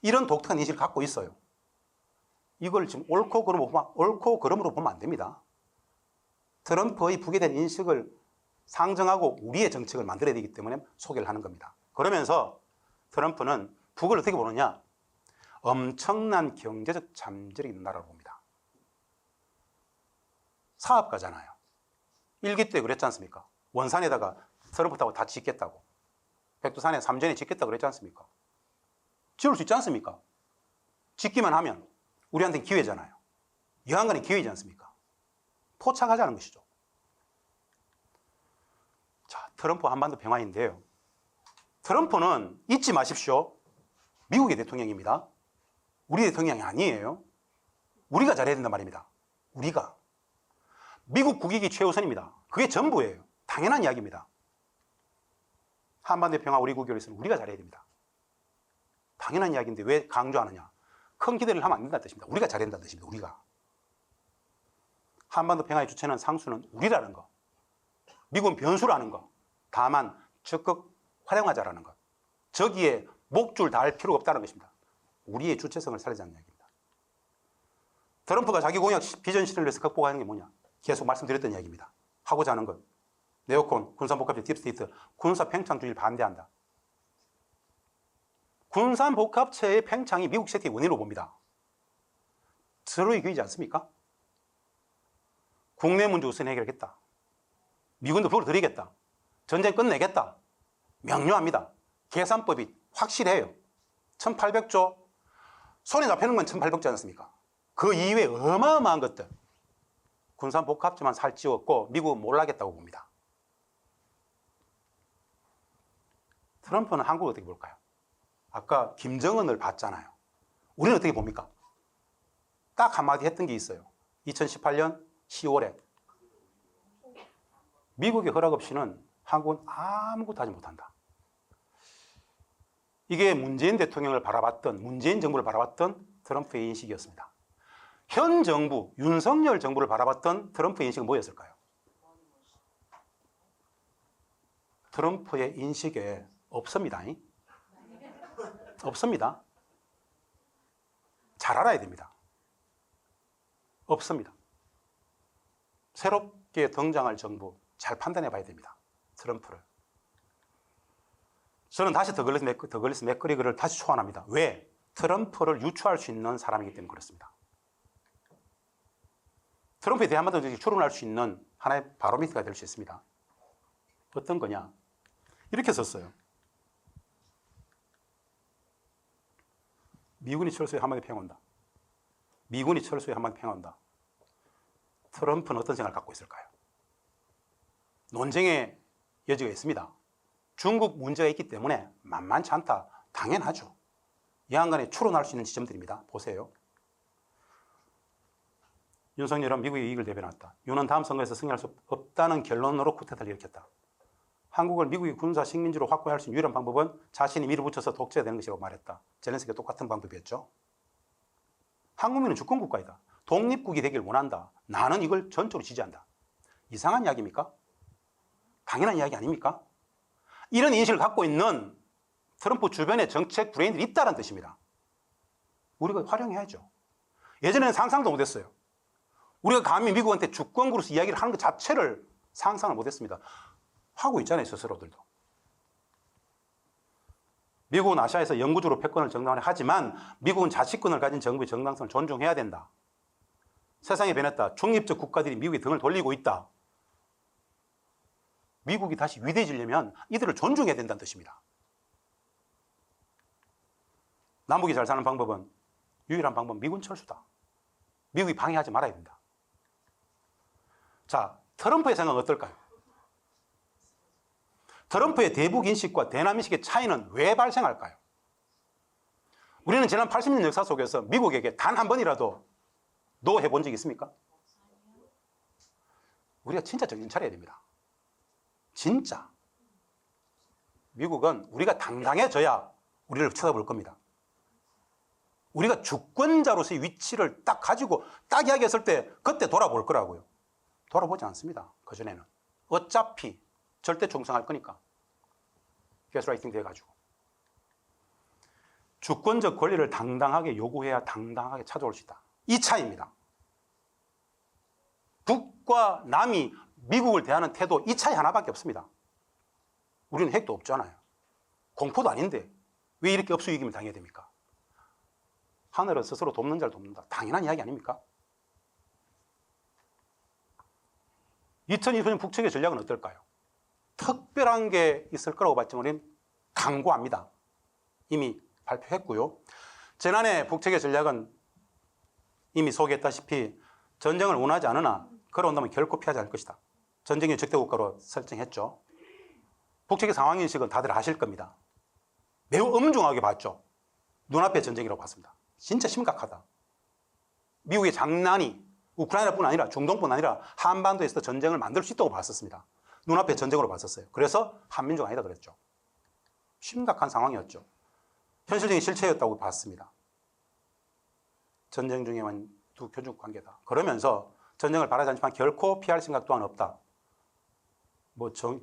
이런 독특한 인식을 갖고 있어요. 이걸 지금 옳고 그름으로 보면 안 됩니다. 트럼프의 북에 대한 인식을 상정하고 우리의 정책을 만들어야 되기 때문에 소개를 하는 겁니다. 그러면서 트럼프는 북을 어떻게 보느냐? 엄청난 경제적 잠재력이 있는 나라로 봅니다. 사업가잖아요. 일기 때 그랬지 않습니까? 원산에다가 트럼프 타고 다 짓겠다고. 백두산에 3전에 짓겠다고 그랬지 않습니까? 지을 수 있지 않습니까? 짓기만 하면 우리한테는 기회잖아요. 여한간의 기회이지 않습니까? 포착하자는 것이죠. 자, 트럼프 한반도 평화인데요. 트럼프는 잊지 마십시오. 미국의 대통령입니다. 우리 대통령이 아니에요. 우리가 잘해야 된단 말입니다. 우리가. 미국 국익이 최우선입니다. 그게 전부예요. 당연한 이야기입니다. 한반도 평화 우리 국익을 위해서는 우리가 잘해야 됩니다. 당연한 이야기인데 왜 강조하느냐? 큰 기대를 하면 안 된다는 뜻입니다. 우리가 잘해야 된다는 뜻입니다. 우리가. 한반도 평화의 주체는 상수는 우리라는 거. 미국은 변수라는 거. 다만 적극 활용하자라는 것. 저기에 목줄 달 필요가 없다는 것입니다. 우리의 주체성을 살리자는 이야기입니다. 트럼프가 자기 공약 비전 실현을 위해서 극복하는 게 뭐냐? 계속 말씀드렸던 이야기입니다. 하고자 하는 것. 네오콘, 군산복합체, 딥스테이트, 군사 팽창주의를 반대한다. 군산복합체의 팽창이 미국 세태의 원인으로 봅니다. 서로의 교이지 않습니까? 국내 문제 우선 해결하겠다. 미군도 북을 들이겠다. 전쟁 끝내겠다. 명료합니다. 계산법이 확실해요. 1800조. 손에 잡히는 건 1800조 않습니까? 그 이외에 어마어마한 것들. 군산복합체만 살찌웠고 미국은 몰라겠다고 봅니다. 트럼프는 한국을 어떻게 볼까요? 아까 김정은을 봤잖아요. 우리는 어떻게 봅니까? 딱 한마디 했던 게 있어요. 2018년 10월에 미국의 허락 없이는 한국은 아무것도 하지 못한다. 이게 문재인 대통령을 바라봤던, 문재인 정부를 바라봤던 트럼프의 인식이었습니다. 현 정부, 윤석열 정부를 바라봤던 트럼프의 인식은 뭐였을까요? 트럼프의 인식에 없습니다. 없습니다. 잘 알아야 됩니다. 없습니다. 새롭게 등장할 정부 잘 판단해 봐야 됩니다. 트럼프를. 저는 다시 더글리스 맥거리거를 다시 초안합니다. 왜? 트럼프를 유추할 수 있는 사람이기 때문에 그렇습니다. 트럼프에 대한 한마디로 추론할 수 있는 하나의 바로미터가 될 수 있습니다. 어떤 거냐? 이렇게 썼어요. 미군이 철수에 한마디 평온다. 미군이 철수에 한마디 평온다. 트럼프는 어떤 생각을 갖고 있을까요? 논쟁의 여지가 있습니다. 중국 문제가 있기 때문에 만만치 않다. 당연하죠. 이 한간에 추론할 수 있는 지점들입니다. 보세요. 윤석열은 미국의 이익을 대변했다. 윤은 다음 선거에서 승리할 수 없다는 결론으로 쿠데타를 일으켰다. 한국을 미국의 군사 식민지로 확보할 수 있는 유일한 방법은 자신이 밀어붙여서 독재되는 것이라고 말했다. 젤렌스키가 똑같은 방법이었죠. 한국민은 주권국가이다. 독립국이 되길 원한다. 나는 이걸 전적으로 지지한다. 이상한 이야기입니까? 당연한 이야기 아닙니까? 이런 인식을 갖고 있는 트럼프 주변에 정책 브레인들이 있다는 뜻입니다. 우리가 활용해야죠. 예전에는 상상도 못했어요. 우리가 감히 미국한테 주권국으로서 이야기를 하는 것 자체를 상상을 못했습니다. 하고 있잖아요, 스스로들도. 미국은 아시아에서 영구적으로 패권을 정당화를 하지만 미국은 자치권을 가진 정부의 정당성을 존중해야 된다. 세상이 변했다. 중립적 국가들이 미국의 등을 돌리고 있다. 미국이 다시 위대해지려면 이들을 존중해야 된다는 뜻입니다. 남북이 잘 사는 방법은 유일한 방법은 미군 철수다. 미국이 방해하지 말아야 된다. 자, 트럼프의 생각은 어떨까요? 트럼프의 대북 인식과 대남 인식의 차이는 왜 발생할까요? 우리는 지난 80년 역사 속에서 미국에게 단 한 번이라도 노 해본 적이 있습니까? 우리가 진짜 정신 차려야 됩니다. 진짜. 미국은 우리가 당당해져야 우리를 쳐다볼 겁니다. 우리가 주권자로서의 위치를 딱 가지고 딱 이야기했을 때 그때 돌아볼 거라고요. 돌아보지 않습니다. 그전에는. 어차피 절대 충성할 거니까. 게스라이팅 돼가지고. 주권적 권리를 당당하게 요구해야 당당하게 찾아올 수 있다. 이 차이입니다. 북과 남이 미국을 대하는 태도 이 차이 하나밖에 없습니다. 우리는 핵도 없잖아요. 공포도 아닌데 왜 이렇게 업수위기를 당해야 됩니까? 하늘은 스스로 돕는 자를 돕는다. 당연한 이야기 아닙니까? 2020년 북측의 전략은 어떨까요? 특별한 게 있을 거라고 봤지만 우리는 강구합니다. 이미 발표했고요. 지난해 북측의 전략은 이미 소개했다시피 전쟁을 원하지 않으나 걸어온다면 결코 피하지 않을 것이다. 전쟁의 적대국가로 설정했죠. 북측의 상황인식은 다들 아실 겁니다. 매우 엄중하게 봤죠. 눈앞의 전쟁이라고 봤습니다. 진짜 심각하다. 미국의 장난이 우크라이나뿐 아니라 중동뿐 아니라 한반도에서도 전쟁을 만들 수 있다고 봤었습니다. 눈앞의 전쟁으로 봤었어요. 그래서 한민족 아니다 그랬죠. 심각한 상황이었죠. 현실적인 실체였다고 봤습니다. 전쟁 중에만 두 교중 관계다. 그러면서 전쟁을 바라지 않지만 결코 피할 생각 또한 없다.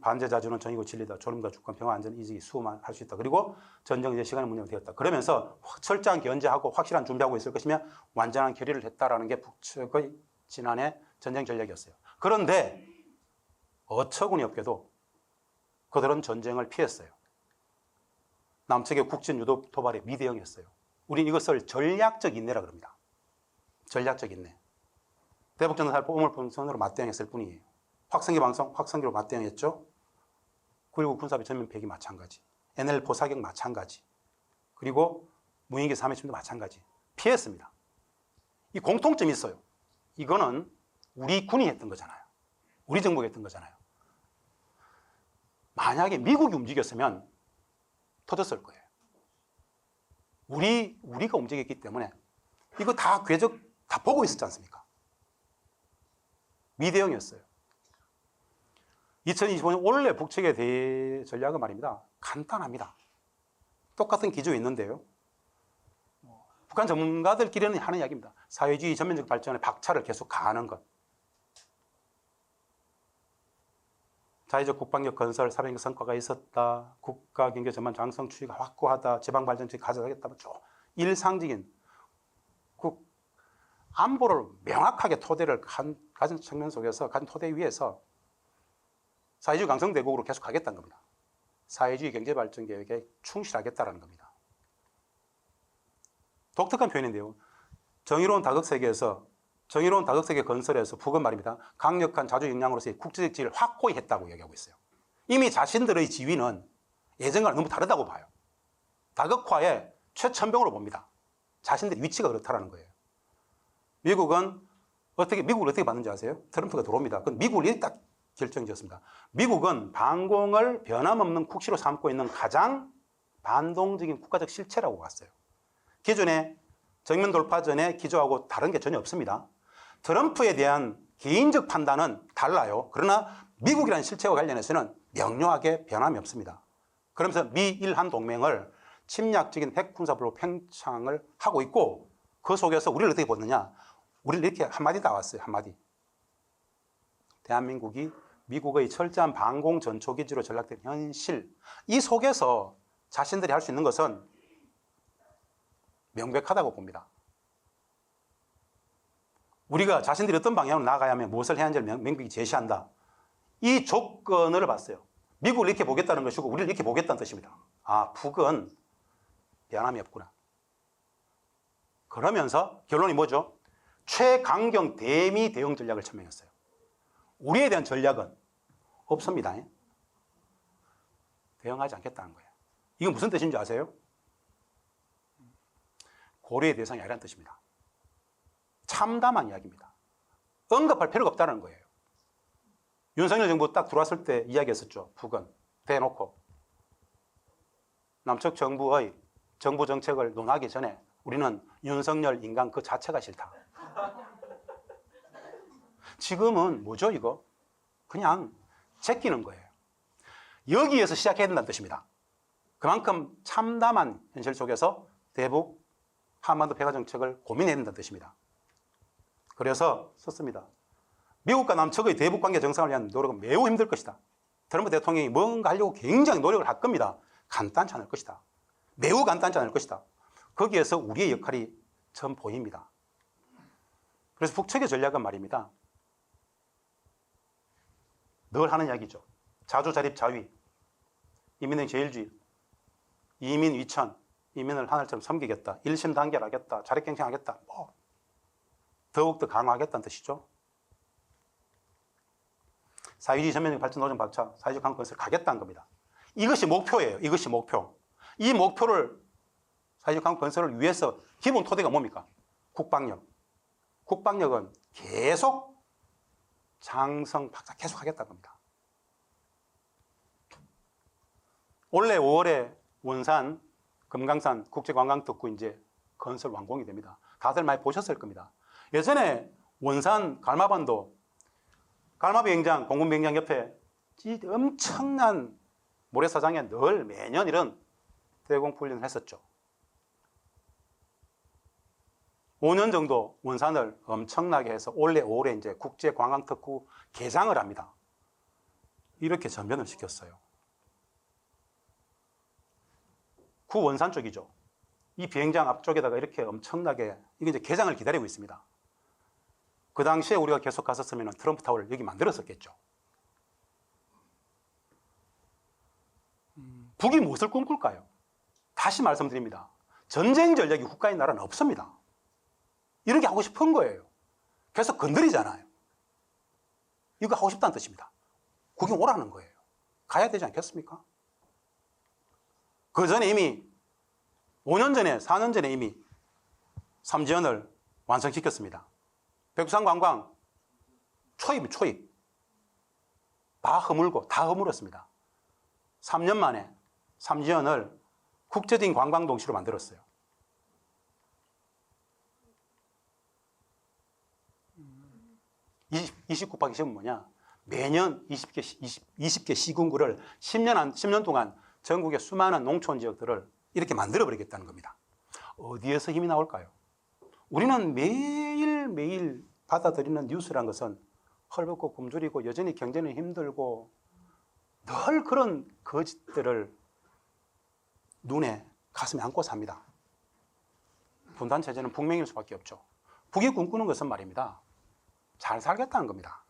반제자주는 정의고 진리다. 조림과 주권, 평화, 안전, 이직이 수호만 할 수 있다. 그리고 전쟁은 이제 시간의 문제가 되었다. 그러면서 철저한 견제하고 확실한 준비하고 있을 것이며 완전한 결의를 했다라는 게 북측의 지난해 전쟁 전략이었어요. 그런데 어처구니 없게도 그들은 전쟁을 피했어요. 남측의 국진 유도 도발에 미대응했어요. 우린 이것을 전략적 인내라 그럽니다. 전략적 인내. 대북전단 살포 우물fun선으로 맞대응했을 뿐이에요. 확성기 방송, 확성기로 맞대응했죠. 9.19 군사비 전면 폐기 마찬가지. NL포 사격 마찬가지. 그리고 무인기 3회 침도 마찬가지. 피했습니다. 이 공통점이 있어요. 이거는 우리 군이 했던 거잖아요. 우리 정부가 했던 거잖아요. 만약에 미국이 움직였으면 터졌을 거예요. 우리가 움직였기 때문에 이거 다 궤적 다 보고 있었지 않습니까? 미대응이었어요. 2025년 올해 북측의 대전략은 말입니다. 간단합니다. 똑같은 기조에 있는데요. 북한 전문가들끼리는 하는 이야기입니다. 사회주의 전면적 발전의 박차를 계속 가하는 것. 자의적 국방력 건설, 사회적 성과가 있었다. 국가 경제 전반 장성 추이가 확고하다. 지방 발전체 가져가겠다. 쭉 일상적인 안보를 명확하게 토대를 가진 측면 속에서 가진 토대 위에서 사회주의 강성대국으로 계속 가겠다는 겁니다. 사회주의 경제발전 계획에 충실하겠다는 겁니다. 독특한 표현인데요. 정의로운 다극세계 건설에서 북은 말입니다. 강력한 자주 역량으로서의 국제적 지위를 확고히 했다고 얘기하고 있어요. 이미 자신들의 지위는 예전과는 너무 다르다고 봐요. 다극화의 최천병으로 봅니다. 자신들의 위치가 그렇다는 거예요. 미국을 어떻게 봤는지 아세요? 트럼프가 들어옵니다. 그건 미국이 딱 결정이 지었습니다. 미국은 반공을 변함없는 국시로 삼고 있는 가장 반동적인 국가적 실체라고 봤어요. 기존의 정면 돌파전에 기조하고 다른 게 전혀 없습니다. 트럼프에 대한 개인적 판단은 달라요. 그러나 미국이라는 실체와 관련해서는 명료하게 변함이 없습니다. 그러면서 미일한 동맹을 침략적인 핵군사불로 팽창을 하고 있고 그 속에서 우리를 어떻게 보느냐. 우리를 이렇게 한마디 나왔어요. 한마디. 대한민국이 미국의 철저한 반공 전초기지로 전락된 현실. 이 속에서 자신들이 할 수 있는 것은 명백하다고 봅니다. 우리가 자신들이 어떤 방향으로 나가야 하면 무엇을 해야 하는지를 명백히 제시한다. 이 조건을 봤어요. 미국을 이렇게 보겠다는 것이고 우리를 이렇게 보겠다는 뜻입니다. 아, 북은 변함이 없구나. 그러면서 결론이 뭐죠? 최강경 대미 대응 전략을 천명했어요. 우리에 대한 전략은 없습니다. 대응하지 않겠다는 거예요. 이건 무슨 뜻인지 아세요? 고려의 대상이 아니라는 뜻입니다. 참담한 이야기입니다. 언급할 필요가 없다는 거예요. 윤석열 정부 딱 들어왔을 때 이야기했었죠. 북은 대놓고 남측 정부의 정부 정책을 논하기 전에 우리는 윤석열 인간 그 자체가 싫다. 지금은 뭐죠 이거? 그냥 제끼는 거예요. 여기에서 시작해야 된다는 뜻입니다. 그만큼 참담한 현실 속에서 대북 한반도 폐가 정책을 고민해야 된다는 뜻입니다. 그래서 썼습니다. 미국과 남측의 대북 관계 정상을 위한 노력은 매우 힘들 것이다. 트럼프 대통령이 뭔가 하려고 굉장히 노력을 할 겁니다. 간단치 않을 것이다. 매우 간단치 않을 것이다. 거기에서 우리의 역할이 전 보입니다. 그래서 북측의 전략은 말입니다. 늘 하는 이야기죠. 자주자립 자위, 이민의 제일주의, 이민 위천, 이민을 하늘처럼 섬기겠다, 일심단결하겠다, 자력갱생하겠다, 더욱더 강화하겠다는 뜻이죠. 사회주의 전면적 발전 노정 박차, 사회적 강국 건설 가겠다는 겁니다. 이것이 목표예요. 이것이 목표. 이 목표를 사회적 강국 건설을 위해서 기본 토대가 뭡니까? 국방력. 국방력은 계속 장성 박차 계속 하겠다는 겁니다. 올해 5월에 원산 금강산 국제관광특구 이제 건설 완공이 됩니다. 다들 많이 보셨을 겁니다. 예전에 원산 갈마반도 갈마비행장 공군비행장 옆에 엄청난 모래사장에 늘 매년 이런 대공훈련을 했었죠. 5년 정도 원산을 엄청나게 해서 올해 5월에 이제 국제관광특구 개장을 합니다. 이렇게 전변을 시켰어요. 구 원산 쪽이죠. 이 비행장 앞쪽에다가 이렇게 엄청나게 이게 이제 개장을 기다리고 있습니다. 그 당시에 우리가 계속 갔었으면 트럼프 타워를 여기 만들었었겠죠. 북이 무엇을 꿈꿀까요? 다시 말씀드립니다. 전쟁 전략이 국가인 나라는 없습니다. 이렇게 하고 싶은 거예요. 계속 건드리잖아요. 이거 하고 싶다는 뜻입니다. 구경 오라는 거예요. 가야 되지 않겠습니까? 그 전에 이미 5년 전에, 4년 전에 이미 삼지연을 완성시켰습니다. 백두산 관광 초입. 다 허물었습니다. 3년 만에 삼지연을 국제적인 관광 동시로 만들었어요. 20 곱하기 10은 뭐냐? 매년 20개 시군구를 10년 동안 전국의 수많은 농촌 지역들을 이렇게 만들어버리겠다는 겁니다. 어디에서 힘이 나올까요? 우리는 매일매일 받아들이는 뉴스란 것은 헐벗고 굶주리고 여전히 경제는 힘들고 늘 그런 거짓들을 눈에 가슴에 안고 삽니다. 분단체제는 북맹일 수밖에 없죠. 북이 꿈꾸는 것은 말입니다. 잘 살겠다는 겁니다.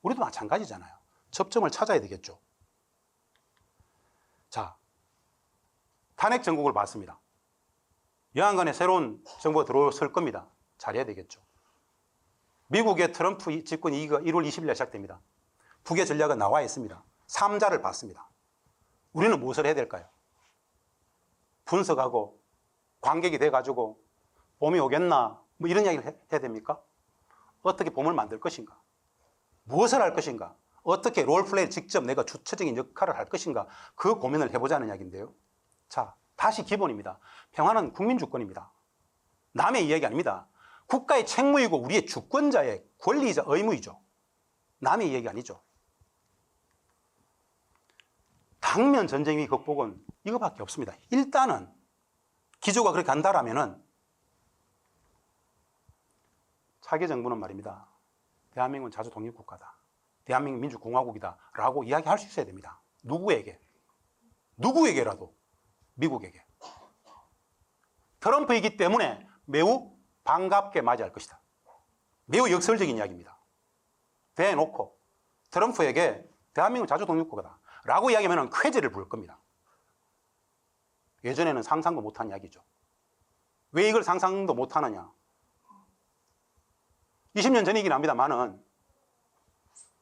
우리도 마찬가지잖아요. 접점을 찾아야 되겠죠. 자, 탄핵 정국을 봤습니다. 여하간에 새로운 정부가 들어설 겁니다. 잘해야 되겠죠. 미국의 트럼프 집권 2기가 1월 20일에 시작됩니다. 북의 전략은 나와 있습니다. 3자를 봤습니다. 우리는 무엇을 해야 될까요? 분석하고 관객이 돼가지고 봄이 오겠나 뭐 이런 이야기를 해야 됩니까? 어떻게 봄을 만들 것인가? 무엇을 할 것인가? 어떻게 롤플레이를 직접 내가 주체적인 역할을 할 것인가? 그 고민을 해보자는 이야기인데요. 자, 다시 기본입니다. 평화는 국민주권입니다. 남의 이야기 아닙니다. 국가의 책무이고 우리의 주권자의 권리이자 의무이죠. 남의 이야기 아니죠. 당면 전쟁 위 극복은 이거밖에 없습니다. 일단은 기조가 그렇게 간다라면은 차기 정부는 말입니다. 대한민국은 자주 독립국가다. 대한민국 민주공화국이다. 라고 이야기할 수 있어야 됩니다. 누구에게? 누구에게라도. 미국에게. 트럼프이기 때문에 매우 반갑게 맞이할 것이다. 매우 역설적인 이야기입니다. 대놓고 트럼프에게 대한민국은 자주 독립국가다. 라고 이야기하면 쾌재를 부를 겁니다. 예전에는 상상도 못한 이야기죠. 왜 이걸 상상도 못하느냐? 20년 전이긴 합니다만은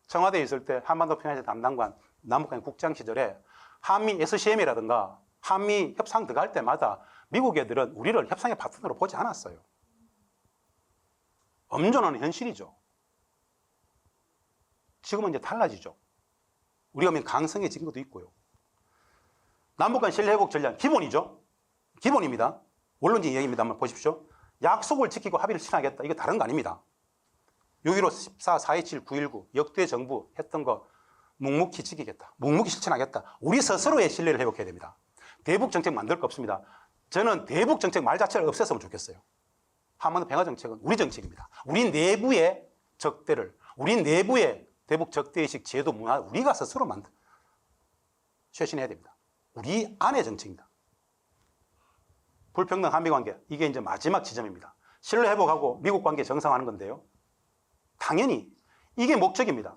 청와대에 있을 때 한반도 평화제 담당관 남북한 국장 시절에 한미 SCM이라든가 한미 협상 들어갈 때마다 미국 애들은 우리를 협상의 파트너로 보지 않았어요. 엄존하는 현실이죠. 지금은 이제 달라지죠. 우리가 강성해진 것도 있고요. 남북한 신뢰회복 전략 기본이죠. 기본입니다. 원론적인 얘기입니다만 보십시오. 약속을 지키고 합의를 실행하겠다. 이거 다른 거 아닙니다. 6.15, 14, 4.27, 9.19 역대 정부 했던 거 묵묵히 지키겠다. 묵묵히 실천하겠다. 우리 스스로의 신뢰를 회복해야 됩니다. 대북 정책 만들 거 없습니다. 저는 대북 정책 말 자체를 없앴으면 좋겠어요. 한반도 평화 정책은 우리 정책입니다. 우리 내부의 적대를, 우리 내부의 대북 적대의식 제도 문화 우리가 스스로 쇄신해야 됩니다. 우리 안의 정책입니다. 불평등 한미 관계, 이게 이제 마지막 지점입니다. 신뢰 회복하고 미국 관계 정상화하는 건데요. 당연히 이게 목적입니다.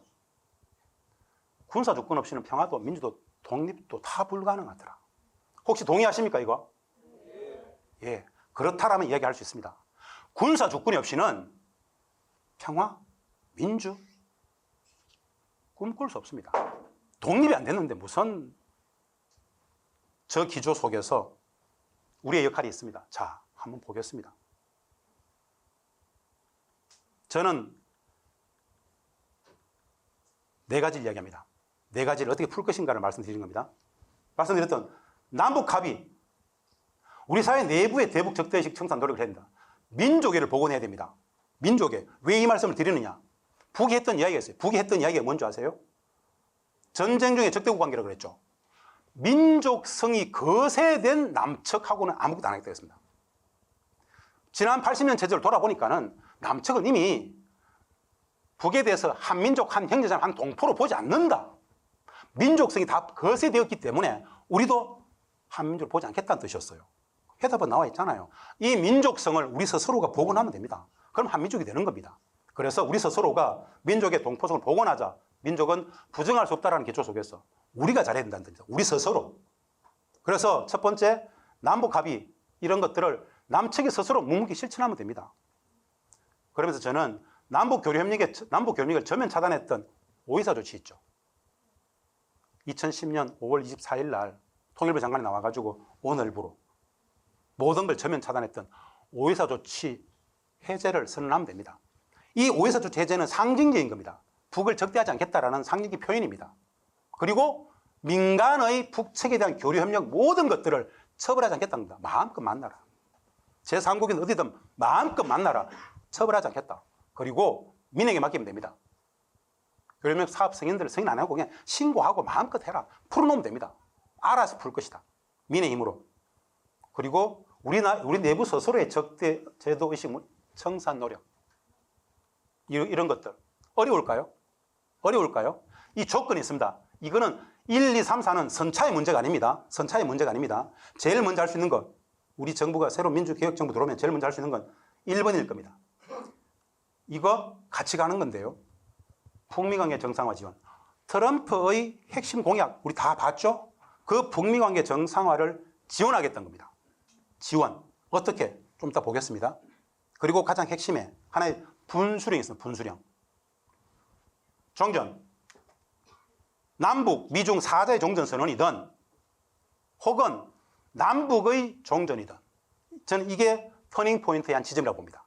군사 조건 없이는 평화도 민주도 독립도 다 불가능하더라. 혹시 동의하십니까 이거? 예, 그렇다라면 이야기할 수 있습니다. 군사 조건이 없이는 평화, 민주 꿈꿀 수 없습니다. 독립이 안 됐는데 무슨 저 기조 속에서 우리의 역할이 있습니다. 자, 한번 보겠습니다. 저는 네 가지를 이야기합니다. 네 가지를 어떻게 풀 것인가를 말씀드리는 겁니다. 말씀드렸던 남북 합의, 우리 사회 내부의 대북 적대의식 청산 노력을 해야 된다. 민족애를 복원해야 됩니다. 민족애. 왜 이 말씀을 드리느냐? 북이 했던 이야기가 있어요. 북이 했던 이야기가 뭔지 아세요? 전쟁 중에 적대국 관계라고 그랬죠. 민족성이 거세된 남측하고는 아무것도 안 하겠다고 했습니다. 지난 80년 체제를 돌아보니까는 남측은 이미 북에 대해서 한 민족, 한 형제자매, 한 동포로 보지 않는다. 민족성이 다 거세되었기 때문에 우리도 한 민족을 보지 않겠다는 뜻이었어요. 해답은 나와 있잖아요. 이 민족성을 우리 스스로가 복원하면 됩니다. 그럼 한 민족이 되는 겁니다. 그래서 우리 스스로가 민족의 동포성을 복원하자. 민족은 부정할 수 없다는 기초 속에서 우리가 잘해야 된다는 뜻입니다. 우리 스스로. 그래서 첫 번째, 남북 합의 이런 것들을 남측이 스스로 묵묵히 실천하면 됩니다. 그러면서 저는 남북 교류협력을 전면 차단했던 오이사 조치 있죠. 2010년 5월 24일 날 통일부 장관이 나와가지고 오늘부로 모든 걸 전면 차단했던 오이사 조치 해제를 선언하면 됩니다. 이 오이사 조치 해제는 상징적인 겁니다. 북을 적대하지 않겠다라는 상징적 표현입니다. 그리고 민간의 북측에 대한 교류협력 모든 것들을 처벌하지 않겠다는 겁니다. 마음껏 만나라. 제3국인 어디든 마음껏 만나라. 처벌하지 않겠다. 그리고 민에게 맡기면 됩니다. 그러면 사업 승인들 승인 안 하고 그냥 신고하고 마음껏 해라. 풀어놓으면 됩니다. 알아서 풀 것이다. 민의 힘으로. 그리고 우리 내부 스스로의 적대 제도 의식, 청산 노력. 이런 것들. 어려울까요? 어려울까요? 이 조건이 있습니다. 이거는 1, 2, 3, 4는 선차의 문제가 아닙니다. 선차의 문제가 아닙니다. 제일 먼저 할 수 있는 것, 우리 정부가 새로 민주개혁정부 들어오면 제일 먼저 할 수 있는 건 1번일 겁니다. 이거 같이 가는 건데요. 북미관계 정상화 지원. 트럼프의 핵심 공약 우리 다 봤죠? 그 북미관계 정상화를 지원하겠다는 겁니다. 지원. 어떻게? 좀 이따 보겠습니다. 그리고 가장 핵심에 하나의 분수령이 있습니다. 분수령. 종전. 남북, 미중 4자의 종전선언이든 혹은 남북의 종전이든 저는 이게 터닝포인트의 한 지점이라고 봅니다.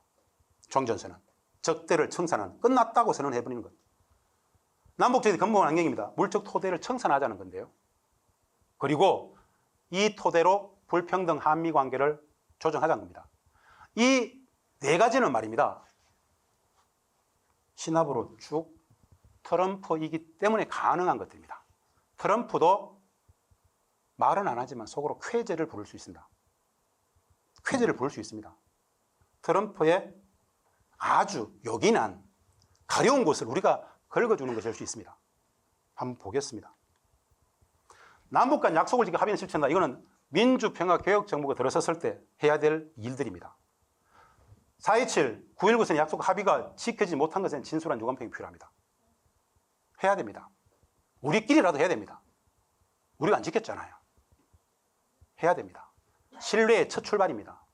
종전선언. 적대를 청산하는, 끝났다고 선언해버리는 것. 남북적인 근본 환경입니다. 물적 토대를 청산하자는 건데요. 그리고 이 토대로 불평등 한미 관계를 조정하자는 겁니다. 이 네 가지는 말입니다. 신압으로 쭉 트럼프이기 때문에 가능한 것들입니다. 트럼프도 말은 안 하지만 속으로 쾌재를 부를 수 있습니다. 쾌재를 부를 수 있습니다. 트럼프의 아주 요긴한 가려운 곳을 우리가 긁어주는 것일 수 있습니다. 한번 보겠습니다. 남북 간 약속을 지켜 합의는 실천한다. 이거는 민주평화개혁정부가 들어섰을 때 해야 될 일들입니다. 4.27, 9.19선 약속 합의가 지켜지지 못한 것은 진솔한 유감평이 필요합니다. 해야 됩니다. 우리끼리라도 해야 됩니다. 우리가 안 지켰잖아요. 해야 됩니다. 신뢰의 첫 출발입니다.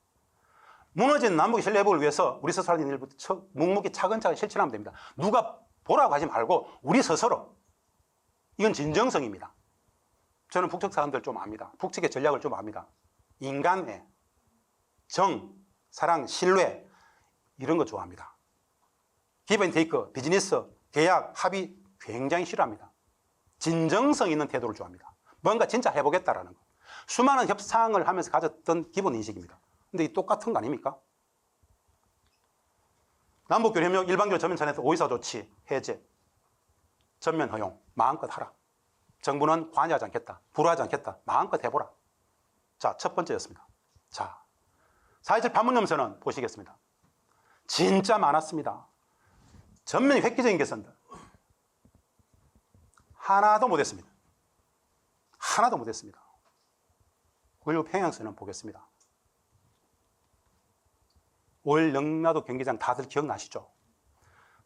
무너진 남북의 신뢰 회복을 위해서 우리 스스로 하는 일부터 묵묵히 차근차근 실천하면 됩니다. 누가 보라고 하지 말고 우리 스스로. 이건 진정성입니다. 저는 북측 사람들 좀 압니다. 북측의 전략을 좀 압니다. 인간의 정, 사랑, 신뢰 이런 거 좋아합니다. 기브 앤 테이크, 비즈니스, 계약, 합의 굉장히 싫어합니다. 진정성 있는 태도를 좋아합니다. 뭔가 진짜 해보겠다라는 거. 수많은 협상을 하면서 가졌던 기본 인식입니다. 근데 이 똑같은 거 아닙니까? 남북교류협력 일반교류 전면 전에서 오이사 조치 해제, 전면 허용 마음껏 하라. 정부는 관여하지 않겠다. 불허하지 않겠다. 마음껏 해보라. 자, 첫 번째였습니다. 자, 4.27 판문점선언 보시겠습니다. 진짜 많았습니다. 전면이 획기적인 개선들. 하나도 못했습니다. 하나도 못했습니다. 9.19 평양선언 보겠습니다. 5.1 영라도 경기장 다들 기억나시죠?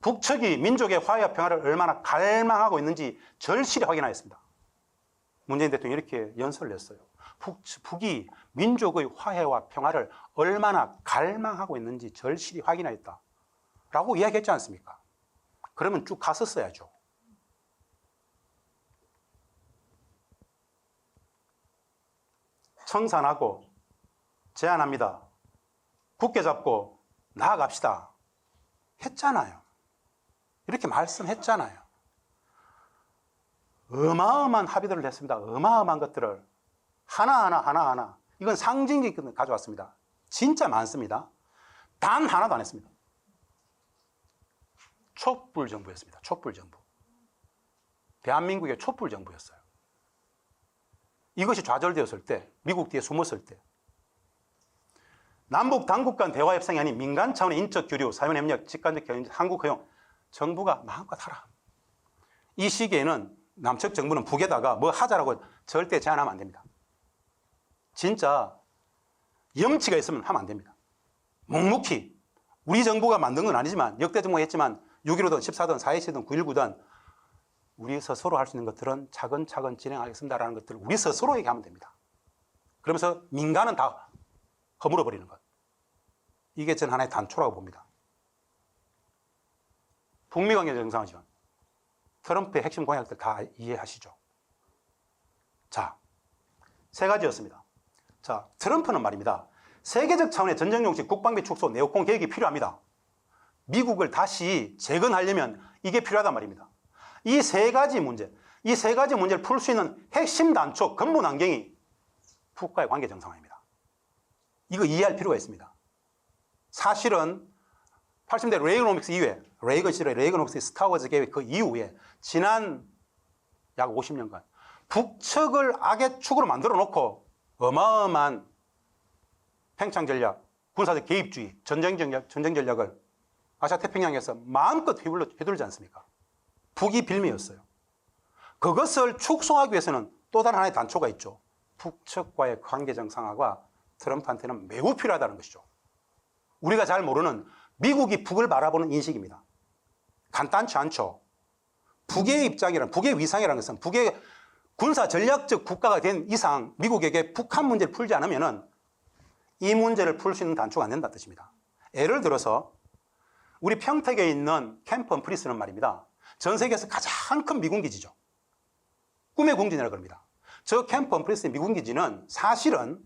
북측이 민족의 화해와 평화를 얼마나 갈망하고 있는지 절실히 확인하였습니다. 문재인 대통령이 이렇게 연설을 했어요. 북이 민족의 화해와 평화를 얼마나 갈망하고 있는지 절실히 확인하였다. 라고 이야기했지 않습니까? 그러면 쭉 갔었어야죠. 청산하고 제안합니다. 굳게 잡고 나아갑시다. 했잖아요. 이렇게 말씀했잖아요. 어마어마한 합의들을 했습니다. 어마어마한 것들을 하나하나 이건 상징적인 가져왔습니다. 진짜 많습니다. 단 하나도 안 했습니다. 촛불 정부였습니다. 촛불 정부. 대한민국의 촛불 정부였어요. 이것이 좌절되었을 때, 미국 뒤에 숨었을 때 남북 당국 간 대화 협상이 아닌 민간 차원의 인적 교류, 사회원 협력, 직간접 경영, 한국 허용 정부가 마음껏 하라. 이 시기에는 남측 정부는 북에다가 뭐 하자라고 절대 제안하면 안 됩니다. 진짜 염치가 있으면 하면 안 됩니다. 묵묵히 우리 정부가 만든 건 아니지만 역대 정부가 했지만 6.15든 14든 4.27든 9.19든 우리 스스로 할 수 있는 것들은 차근차근 진행하겠습니다라는 것들을 우리 스스로에게 하면 됩니다. 그러면서 민간은 다 허물어버리는 것. 이게 저는 하나의 단초라고 봅니다. 북미관계 정상화 지원. 트럼프의 핵심 공약들 다 이해하시죠? 자, 세 가지였습니다. 자, 트럼프는 말입니다. 세계적 차원의 전쟁 용식 국방비 축소 네오콘 계획이 필요합니다. 미국을 다시 재건하려면 이게 필요하단 말입니다. 이 세 가지 문제를 풀 수 있는 핵심 단초, 근본 환경이 북과의 관계 정상화입니다. 이거 이해할 필요가 있습니다. 사실은 80년대 레이거노믹스 이후에, 레이건 시절에 레이거노믹스 스타워즈 계획 그 이후에 지난 약 50년간 북측을 악의 축으로 만들어 놓고 어마어마한 팽창 전략, 군사적 개입주의, 전쟁 전략을 아시아 태평양에서 마음껏 휘둘르지 않습니까? 북이 빌미였어요. 그것을 축소하기 위해서는 또 다른 하나의 단초가 있죠. 북측과의 관계 정상화가 트럼프한테는 매우 필요하다는 것이죠. 우리가 잘 모르는 미국이 북을 바라보는 인식입니다. 간단치 않죠. 북의 입장이란, 북의 위상이라는 것은 북의 군사 전략적 국가가 된 이상 미국에게 북한 문제를 풀지 않으면 이 문제를 풀 수 있는 단초가 안 된다는 뜻입니다. 예를 들어서 우리 평택에 있는 캠프 험프리스는 말입니다. 전 세계에서 가장 큰 미군 기지죠. 꿈의 궁전이라고 합니다. 저 캠프 험프리스의 미군 기지는 사실은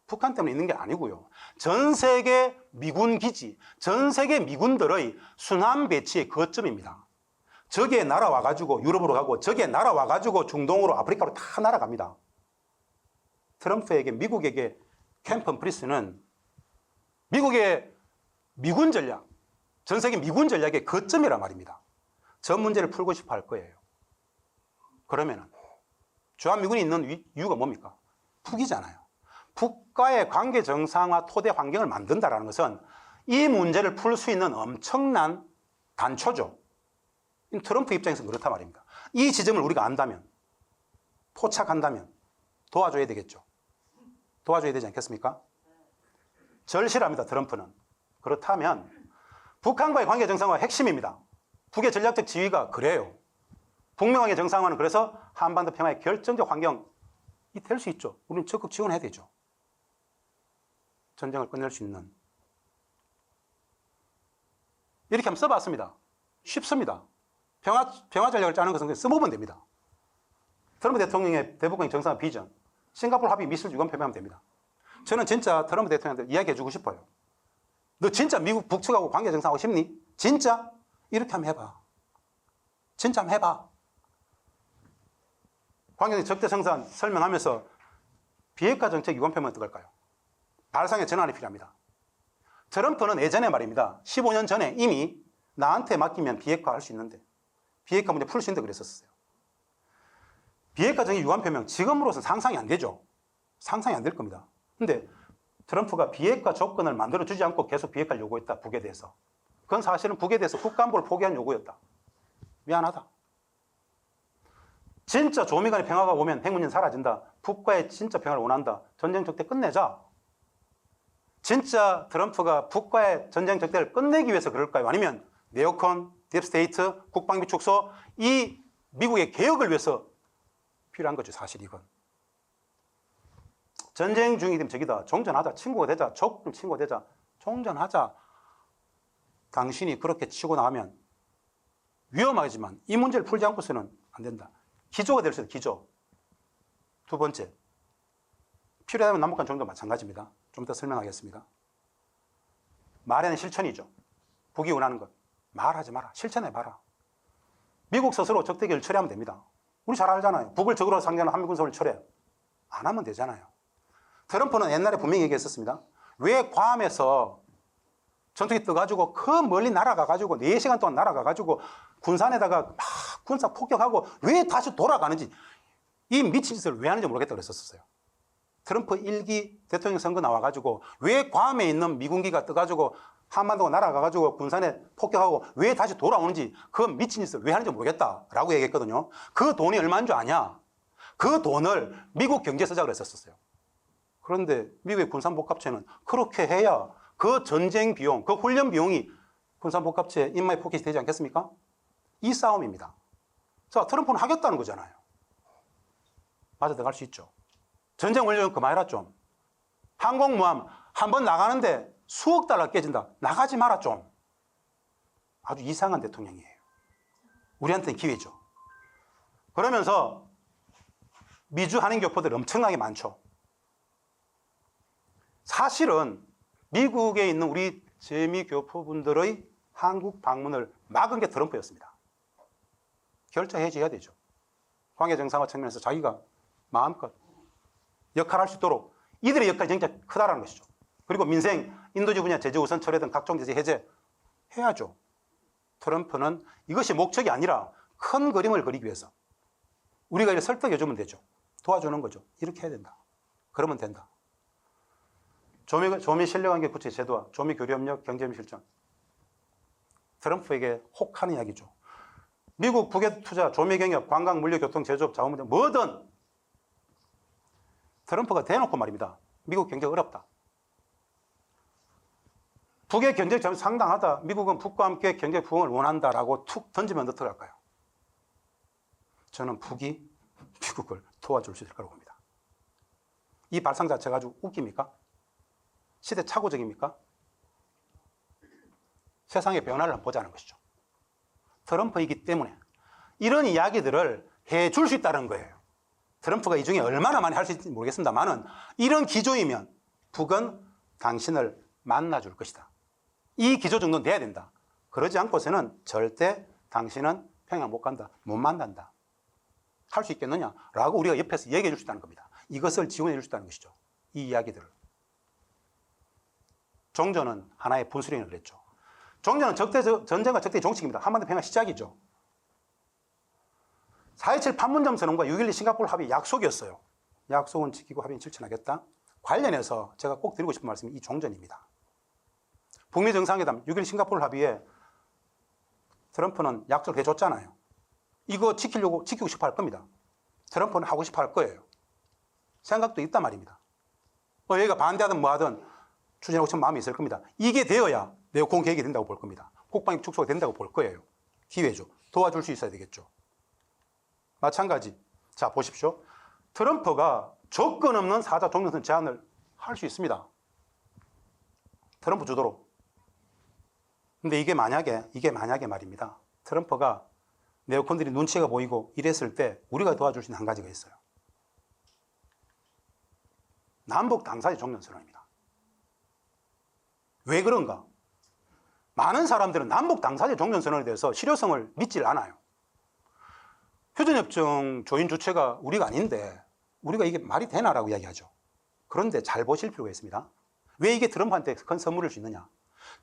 북한 때문에 있는 게 아니고요. 전 세계 미군 기지, 전 세계 미군들의 순환 배치의 거점입니다. 저기에 날아와가지고 유럽으로 가고 저기에 날아와가지고 중동으로 아프리카로 다 날아갑니다. 트럼프에게 미국에게 캠프 험프리스는 미국의 미군 전략, 전 세계 미군 전략의 거점이란 말입니다. 저 문제를 풀고 싶어 할 거예요. 그러면은 주한미군이 있는 이유가 뭡니까? 북이잖아요. 북과의 관계 정상화 토대 환경을 만든다는 것은 이 문제를 풀 수 있는 엄청난 단초죠. 트럼프 입장에서는 그렇단 말입니다. 이 지점을 우리가 안다면, 포착한다면 도와줘야 되겠죠. 도와줘야 되지 않겠습니까? 절실합니다, 트럼프는. 그렇다면 북한과의 관계 정상화가 핵심입니다. 북의 전략적 지위가 그래요. 북미관계 정상화는 그래서 한반도 평화의 결정적 환경이 될 수 있죠. 우리는 적극 지원해야 되죠. 전쟁을 끝낼 수 있는. 이렇게 한번 써봤습니다. 쉽습니다. 평화 전략을 짜는 것은 그냥 써보면 됩니다. 트럼프 대통령의 대북관계 정상화 비전, 싱가포르 합의 미술 유관 표명하면 됩니다. 저는 진짜 트럼프 대통령한테 이야기해주고 싶어요. 너 진짜 미국 북측하고 관계 정상하고 싶니? 진짜? 이렇게 한번 해봐. 진짜 한번 해봐. 관계적 적대성산 설명하면서 비핵화 정책 유관 표명은 어떨까요? 발상의 전환이 필요합니다. 트럼프는 예전에 말입니다. 15년 전에 이미 나한테 맡기면 비핵화 할 수 있는데, 비핵화 문제 풀 수 있는데 그랬었어요. 비핵화 정책 유관 표명 지금으로서는 상상이 안 되죠. 상상이 안 될 겁니다. 근데 트럼프가 비핵화 조건을 만들어주지 않고 계속 비핵화를 요구했다, 북에 대해서. 그건 사실은 북에 대해서 국가안보를 포기한 요구였다. 미안하다. 진짜 조미 간의 평화가 오면 핵 문제는 사라진다. 북과의 진짜 평화를 원한다. 전쟁 적대 끝내자. 진짜 트럼프가 북과의 전쟁 적대를 끝내기 위해서 그럴까요? 아니면 네오콘, 딥스테이트, 국방비 축소, 이 미국의 개혁을 위해서 필요한 거죠, 사실 이건. 전쟁 중이 되면 저기다. 종전하자. 친구가 되자. 적군 친구가 되자. 종전하자. 당신이 그렇게 치고 나가면 위험하지만 이 문제를 풀지 않고서는 안 된다. 기조가 될 수 있다. 기조. 두 번째. 필요하다면 남북한 정도 마찬가지입니다. 좀 더 설명하겠습니다. 말에는 실천이죠. 북이 원하는 것. 말하지 마라. 실천해봐라. 미국 스스로 적대기를 철회하면 됩니다. 우리 잘 알잖아요. 북을 적으로 상대하는 한미군사를 철회. 안 하면 되잖아요. 트럼프는 옛날에 분명히 얘기했었습니다. 왜 괌에서 전투기 떠가지고 그 멀리 날아가가지고 4시간 동안 날아가가지고 군산에다가 막 군사 폭격하고 왜 다시 돌아가는지 이 미친 짓을 왜 하는지 모르겠다고 그랬었어요. 트럼프 1기 대통령 선거 나와가지고 왜 괌에 있는 미군기가 떠가지고 한반도가 날아가가지고 군산에 폭격하고 왜 다시 돌아오는지 그 미친 짓을 왜 하는지 모르겠다라고 얘기했거든요. 그 돈이 얼마인 줄 아냐? 그 돈을 미국 경제에 쓰자고 그랬었어요. 그런데 미국의 군산복합체는 그렇게 해야 그 전쟁 비용, 그 훈련 비용이 군산복합체 인마이 포켓이 되지 않겠습니까? 이 싸움입니다. 자, 트럼프는 하겠다는 거잖아요. 맞아 들어갈 수 있죠. 전쟁 훈련 그만해라 좀. 항공모함 한 번 나가는데 수억 달러 깨진다. 나가지 마라 좀. 아주 이상한 대통령이에요. 우리한테는 기회죠. 그러면서 미주 한인 교포들 엄청나게 많죠. 사실은 미국에 있는 우리 재미 교포분들의 한국 방문을 막은 게 트럼프였습니다. 결자 해지해야 되죠. 관계 정상화 측면에서 자기가 마음껏 역할할 수 있도록 이들의 역할이 진짜 크다라는 것이죠. 그리고 민생, 인도주 분야 제재 우선 철회 등 각종 제재 해야죠. 트럼프는 이것이 목적이 아니라 큰 그림을 그리기 위해서 우리가 이렇게 설득해주면 되죠. 도와주는 거죠. 이렇게 해야 된다. 그러면 된다. 조미 신뢰관계 구체 제도화, 조미 교류협력, 경제협력 실천. 트럼프에게 혹하는 이야기죠. 미국 북에 투자, 조미 경협, 관광, 물류, 교통, 제조업, 자원 문제 뭐든 트럼프가 대놓고 말입니다. 미국 경제가 어렵다. 북의 경제 점이 상당하다. 미국은 북과 함께 경제 부흥을 원한다라고 툭 던지면 어떻게 할까요? 저는 북이 미국을 도와줄 수 있을 거라고 봅니다. 이 발상 자체가 아주 웃깁니까? 시대착오적입니까? 세상의 변화를 한번 보자는 것이죠. 트럼프이기 때문에 이런 이야기들을 해줄 수 있다는 거예요. 트럼프가 이 중에 얼마나 많이 할 수 있을지 모르겠습니다만은 이런 기조이면 북은 당신을 만나줄 것이다. 이 기조 정도는 돼야 된다. 그러지 않고서는 절대 당신은 평양 못 간다. 못 만난다. 할 수 있겠느냐? 라고 우리가 옆에서 얘기해 줄 수 있다는 겁니다. 이것을 지원해 줄 수 있다는 것이죠. 이 이야기들을. 종전은 하나의 분수령을 그랬죠. 종전은 전쟁과 적대의 종식입니다. 한반도 평화 시작이죠. 4.27 판문점 선언과 6.12 싱가포르 합의 약속이었어요. 약속은 지키고 합의는 실천하겠다. 관련해서 제가 꼭 드리고 싶은 말씀이 이 종전입니다. 북미 정상회담 6.12 싱가포르 합의에 트럼프는 약속을 해줬잖아요. 이거 지키고 싶어 할 겁니다. 트럼프는 하고 싶어 할 거예요. 생각도 있단 말입니다. 여기가 반대하든 뭐하든 추진하고 싶은 마음이 있을 겁니다. 이게 되어야 내공 계획이 된다고 볼 겁니다. 국방이 축소가 된다고 볼 거예요. 기회죠. 도와줄 수 있어야 되겠죠. 마찬가지. 자, 보십시오. 트럼프가 조건 없는 사자 종전선 제안을 할 수 있습니다. 트럼프 주도로. 근데 이게 만약에 말입니다. 트럼프가 네오콘들이 눈치가 보이고 이랬을 때 우리가 도와줄 수 있는 한 가지가 있어요. 남북 당사자 종전선언입니다. 왜 그런가? 많은 사람들은 남북 당사자 종전선언에 대해서 실효성을 믿질 않아요. 휴전협정 조인 주체가 우리가 아닌데 우리가 이게 말이 되나라고 이야기하죠. 그런데 잘 보실 필요가 있습니다. 왜 이게 트럼프한테 큰 선물일 수 있느냐?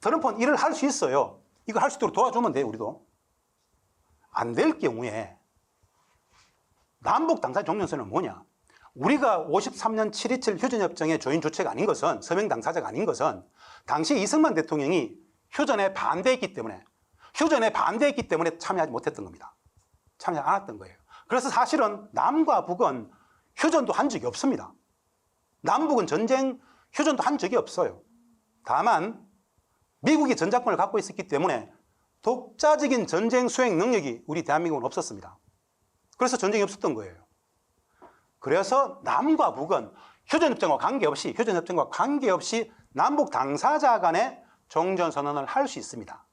트럼프는 일을 할 수 있어요. 이걸 할 수 있도록 도와주면 돼요, 우리도. 안 될 경우에 남북 당사자 종전선언은 뭐냐? 우리가 53년 7.27 휴전협정의 조인 주체가 아닌 것은, 서명 당사자가 아닌 것은 당시 이승만 대통령이 휴전에 반대했기 때문에 참여하지 못했던 겁니다. 참여하지 않았던 거예요. 그래서 사실은 남과 북은 휴전도 한 적이 없습니다. 남북은 휴전도 한 적이 없어요. 다만 미국이 전작권을 갖고 있었기 때문에 독자적인 전쟁 수행 능력이 우리 대한민국은 없었습니다. 그래서 전쟁이 없었던 거예요. 그래서 남과 북은 휴전협정과 관계없이 남북 당사자 간의 종전선언을 할 수 있습니다.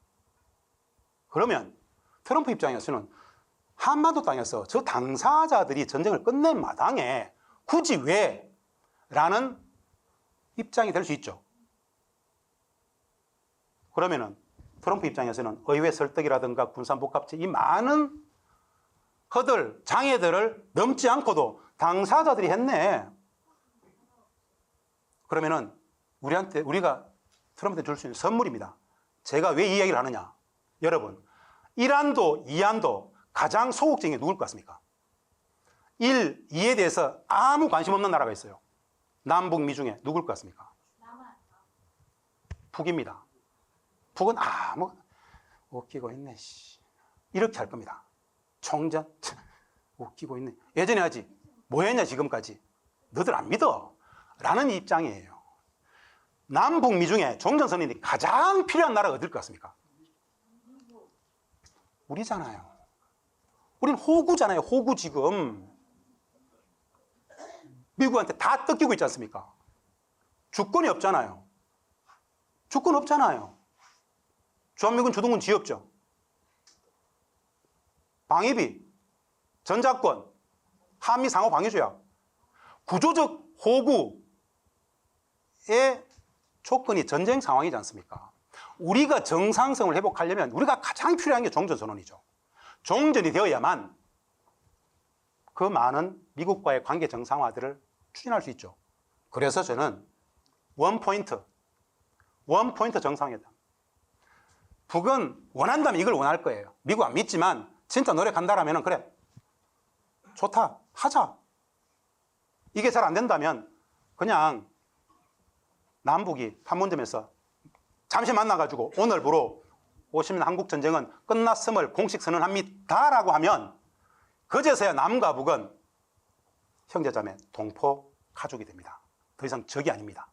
그러면 트럼프 입장에서는 한반도 땅에서 저 당사자들이 전쟁을 끝낸 마당에 굳이 왜? 라는 입장이 될 수 있죠. 그러면은 트럼프 입장에서는 의회 설득이라든가 군산복합체 이 많은 장애들을 넘지 않고도 당사자들이 했네. 그러면은 우리가 트럼프한테 줄 수 있는 선물입니다. 제가 왜 이 이야기를 하느냐? 여러분, 1안도, 2안도 가장 소극적인 게 누굴 것 같습니까? 1, 2에 대해서 아무 관심 없는 나라가 있어요. 남북미 중에 누굴 것 같습니까? 북입니다. 북은 웃기고 있네. 이렇게 할 겁니다. 총전 웃기고 있네. 예전에 하지. 뭐 했냐 지금까지. 너들 안 믿어. 라는 입장이에요. 남북미 중에 종전선언이 가장 필요한 나라가 어딜 것 같습니까? 우리잖아요. 우린 호구잖아요. 호구 지금. 미국한테 다 뜯기고 있지 않습니까? 주권이 없잖아요. 주권 없잖아요. 주한미군 주둔군 지었죠. 방위비, 전자권, 한미 상호 방위조약, 구조적 호구의 조건이 전쟁 상황이지 않습니까? 우리가 정상성을 회복하려면 우리가 가장 필요한 게 종전선언이죠. 종전이 되어야만 그 많은 미국과의 관계 정상화들을 추진할 수 있죠. 그래서 저는 원포인트 정상회담. 북은 원한다면 이걸 원할 거예요. 미국 안 믿지만 진짜 노력한다라면 그래, 좋다, 하자. 이게 잘 안 된다면 그냥 남북이 판문점에서 잠시 만나가지고 오늘부로 50년 한국전쟁은 끝났음을 공식 선언합니다라고 하면 그제서야 남과 북은 형제자매, 동포, 가족이 됩니다. 더 이상 적이 아닙니다.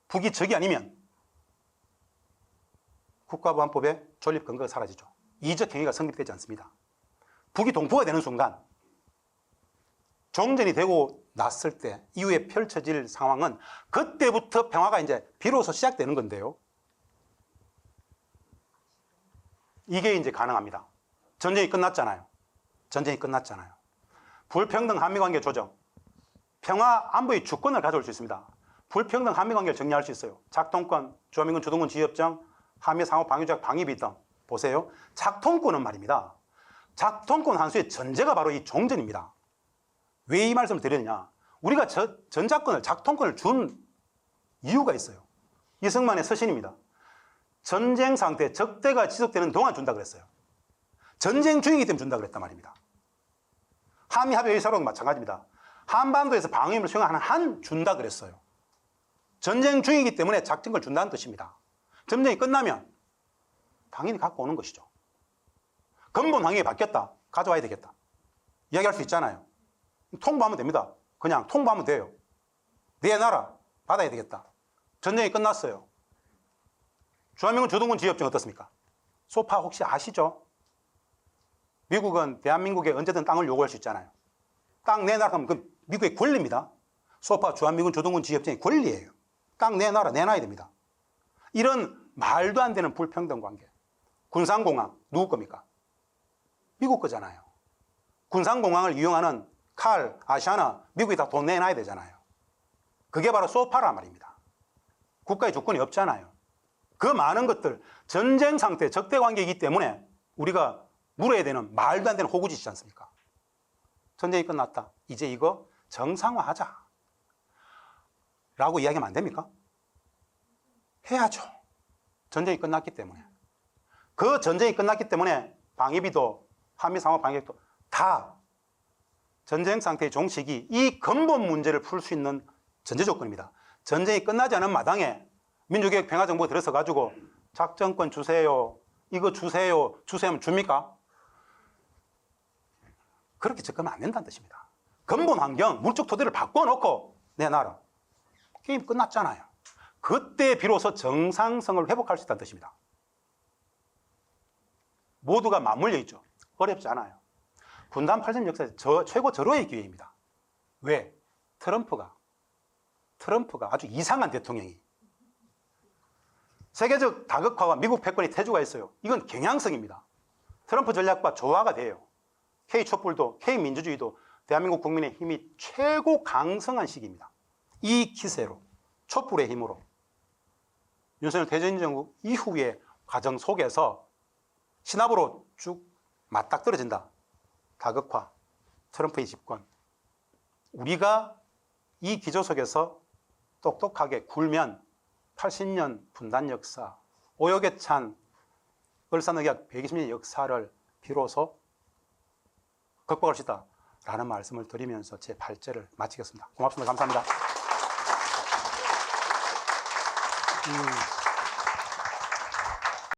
북이 적이 아니면 국가보안법의 존립 근거가 사라지죠. 이적 행위가 성립되지 않습니다. 북이 동포가 되는 순간 종전이 되고 났을 때 이후에 펼쳐질 상황은 그때부터 평화가 이제 비로소 시작되는 건데요. 이게 이제 가능합니다. 전쟁이 끝났잖아요. 전쟁이 끝났잖아요. 불평등 한미관계 조정, 평화 안보의 주권을 가져올 수 있습니다. 불평등 한미관계를 정리할 수 있어요. 작동권, 주한미군 주둔군 지휘협정, 한미 상호 방위조약 방위비 등 보세요. 작동권은 말입니다. 작동권 한수의 전제가 바로 이 종전입니다. 왜 이 말씀을 드리느냐? 우리가 전작권을, 작동권을 준 이유가 있어요. 이승만의 서신입니다. 전쟁 상태, 적대가 지속되는 동안 준다 그랬어요. 전쟁 중이기 때문에 준다 그랬단 말입니다. 한미합의의사로도 마찬가지입니다. 한반도에서 방위임을 수행하는 한 준다 그랬어요. 전쟁 중이기 때문에 작전권을 준다는 뜻입니다. 전쟁이 끝나면 당연히 갖고 오는 것이죠. 근본 환경이 바뀌었다. 가져와야 되겠다. 이야기할 수 있잖아요. 통보하면 됩니다. 그냥 통보하면 돼요. 내놔라. 받아야 되겠다. 전쟁이 끝났어요. 주한미군 주둔군 지휘협정 어떻습니까? 소파 혹시 아시죠? 미국은 대한민국에 언제든 땅을 요구할 수 있잖아요. 땅 내놔라 하면 그 미국의 권리입니다. 소파 주한미군 주둔군 지휘협정의 권리예요. 땅 내놔라, 내놔야 됩니다. 이런 말도 안 되는 불평등 관계. 군산공항 누구 겁니까? 미국 거잖아요. 군산공항을 이용하는 칼, 아시아나, 미국이 다 돈 내놔야 되잖아요. 그게 바로 소파란 말입니다. 국가의 주권이 없잖아요. 그 많은 것들, 전쟁 상태, 적대 관계이기 때문에 우리가 물어야 되는 말도 안 되는 호구짓이지 않습니까? 전쟁이 끝났다. 이제 이거 정상화하자. 라고 이야기하면 안 됩니까? 해야죠. 전쟁이 끝났기 때문에. 그 전쟁이 끝났기 때문에 방위비도, 한미상호 방위비도 다 전쟁 상태의 종식이 이 근본 문제를 풀 수 있는 전제 조건입니다. 전쟁이 끝나지 않은 마당에 민주개혁 평화정부가 들어서가지고 작전권 주세요, 이거 주세요, 주세요 하면 줍니까? 그렇게 접근하면 안 된다는 뜻입니다. 근본 환경, 물적 토대를 바꿔놓고 내놔라. 게임 끝났잖아요. 그때 비로소 정상성을 회복할 수 있다는 뜻입니다. 모두가 맞물려 있죠. 어렵지 않아요. 분단 8년 역사에서 최고 절호의 기회입니다. 왜? 트럼프가 아주 이상한 대통령이 세계적 다극화와 미국 패권의 태주가 있어요. 이건 경향성입니다. 트럼프 전략과 조화가 돼요. K촛불도 K민주주의도 대한민국 국민의 힘이 최고 강성한 시기입니다. 이 기세로, 촛불의 힘으로 윤석열 대전 정부 이후의 과정 속에서 신압으로 쭉 맞닥뜨려진다. 다극화, 트럼프의 집권. 우리가 이 기조 속에서 똑똑하게 굴면 80년 분단 역사, 오역에 찬 을사늑약 120년 역사를 비로소 극복할 수 있다라는 말씀을 드리면서 제 8제를 마치겠습니다. 고맙습니다. 감사합니다.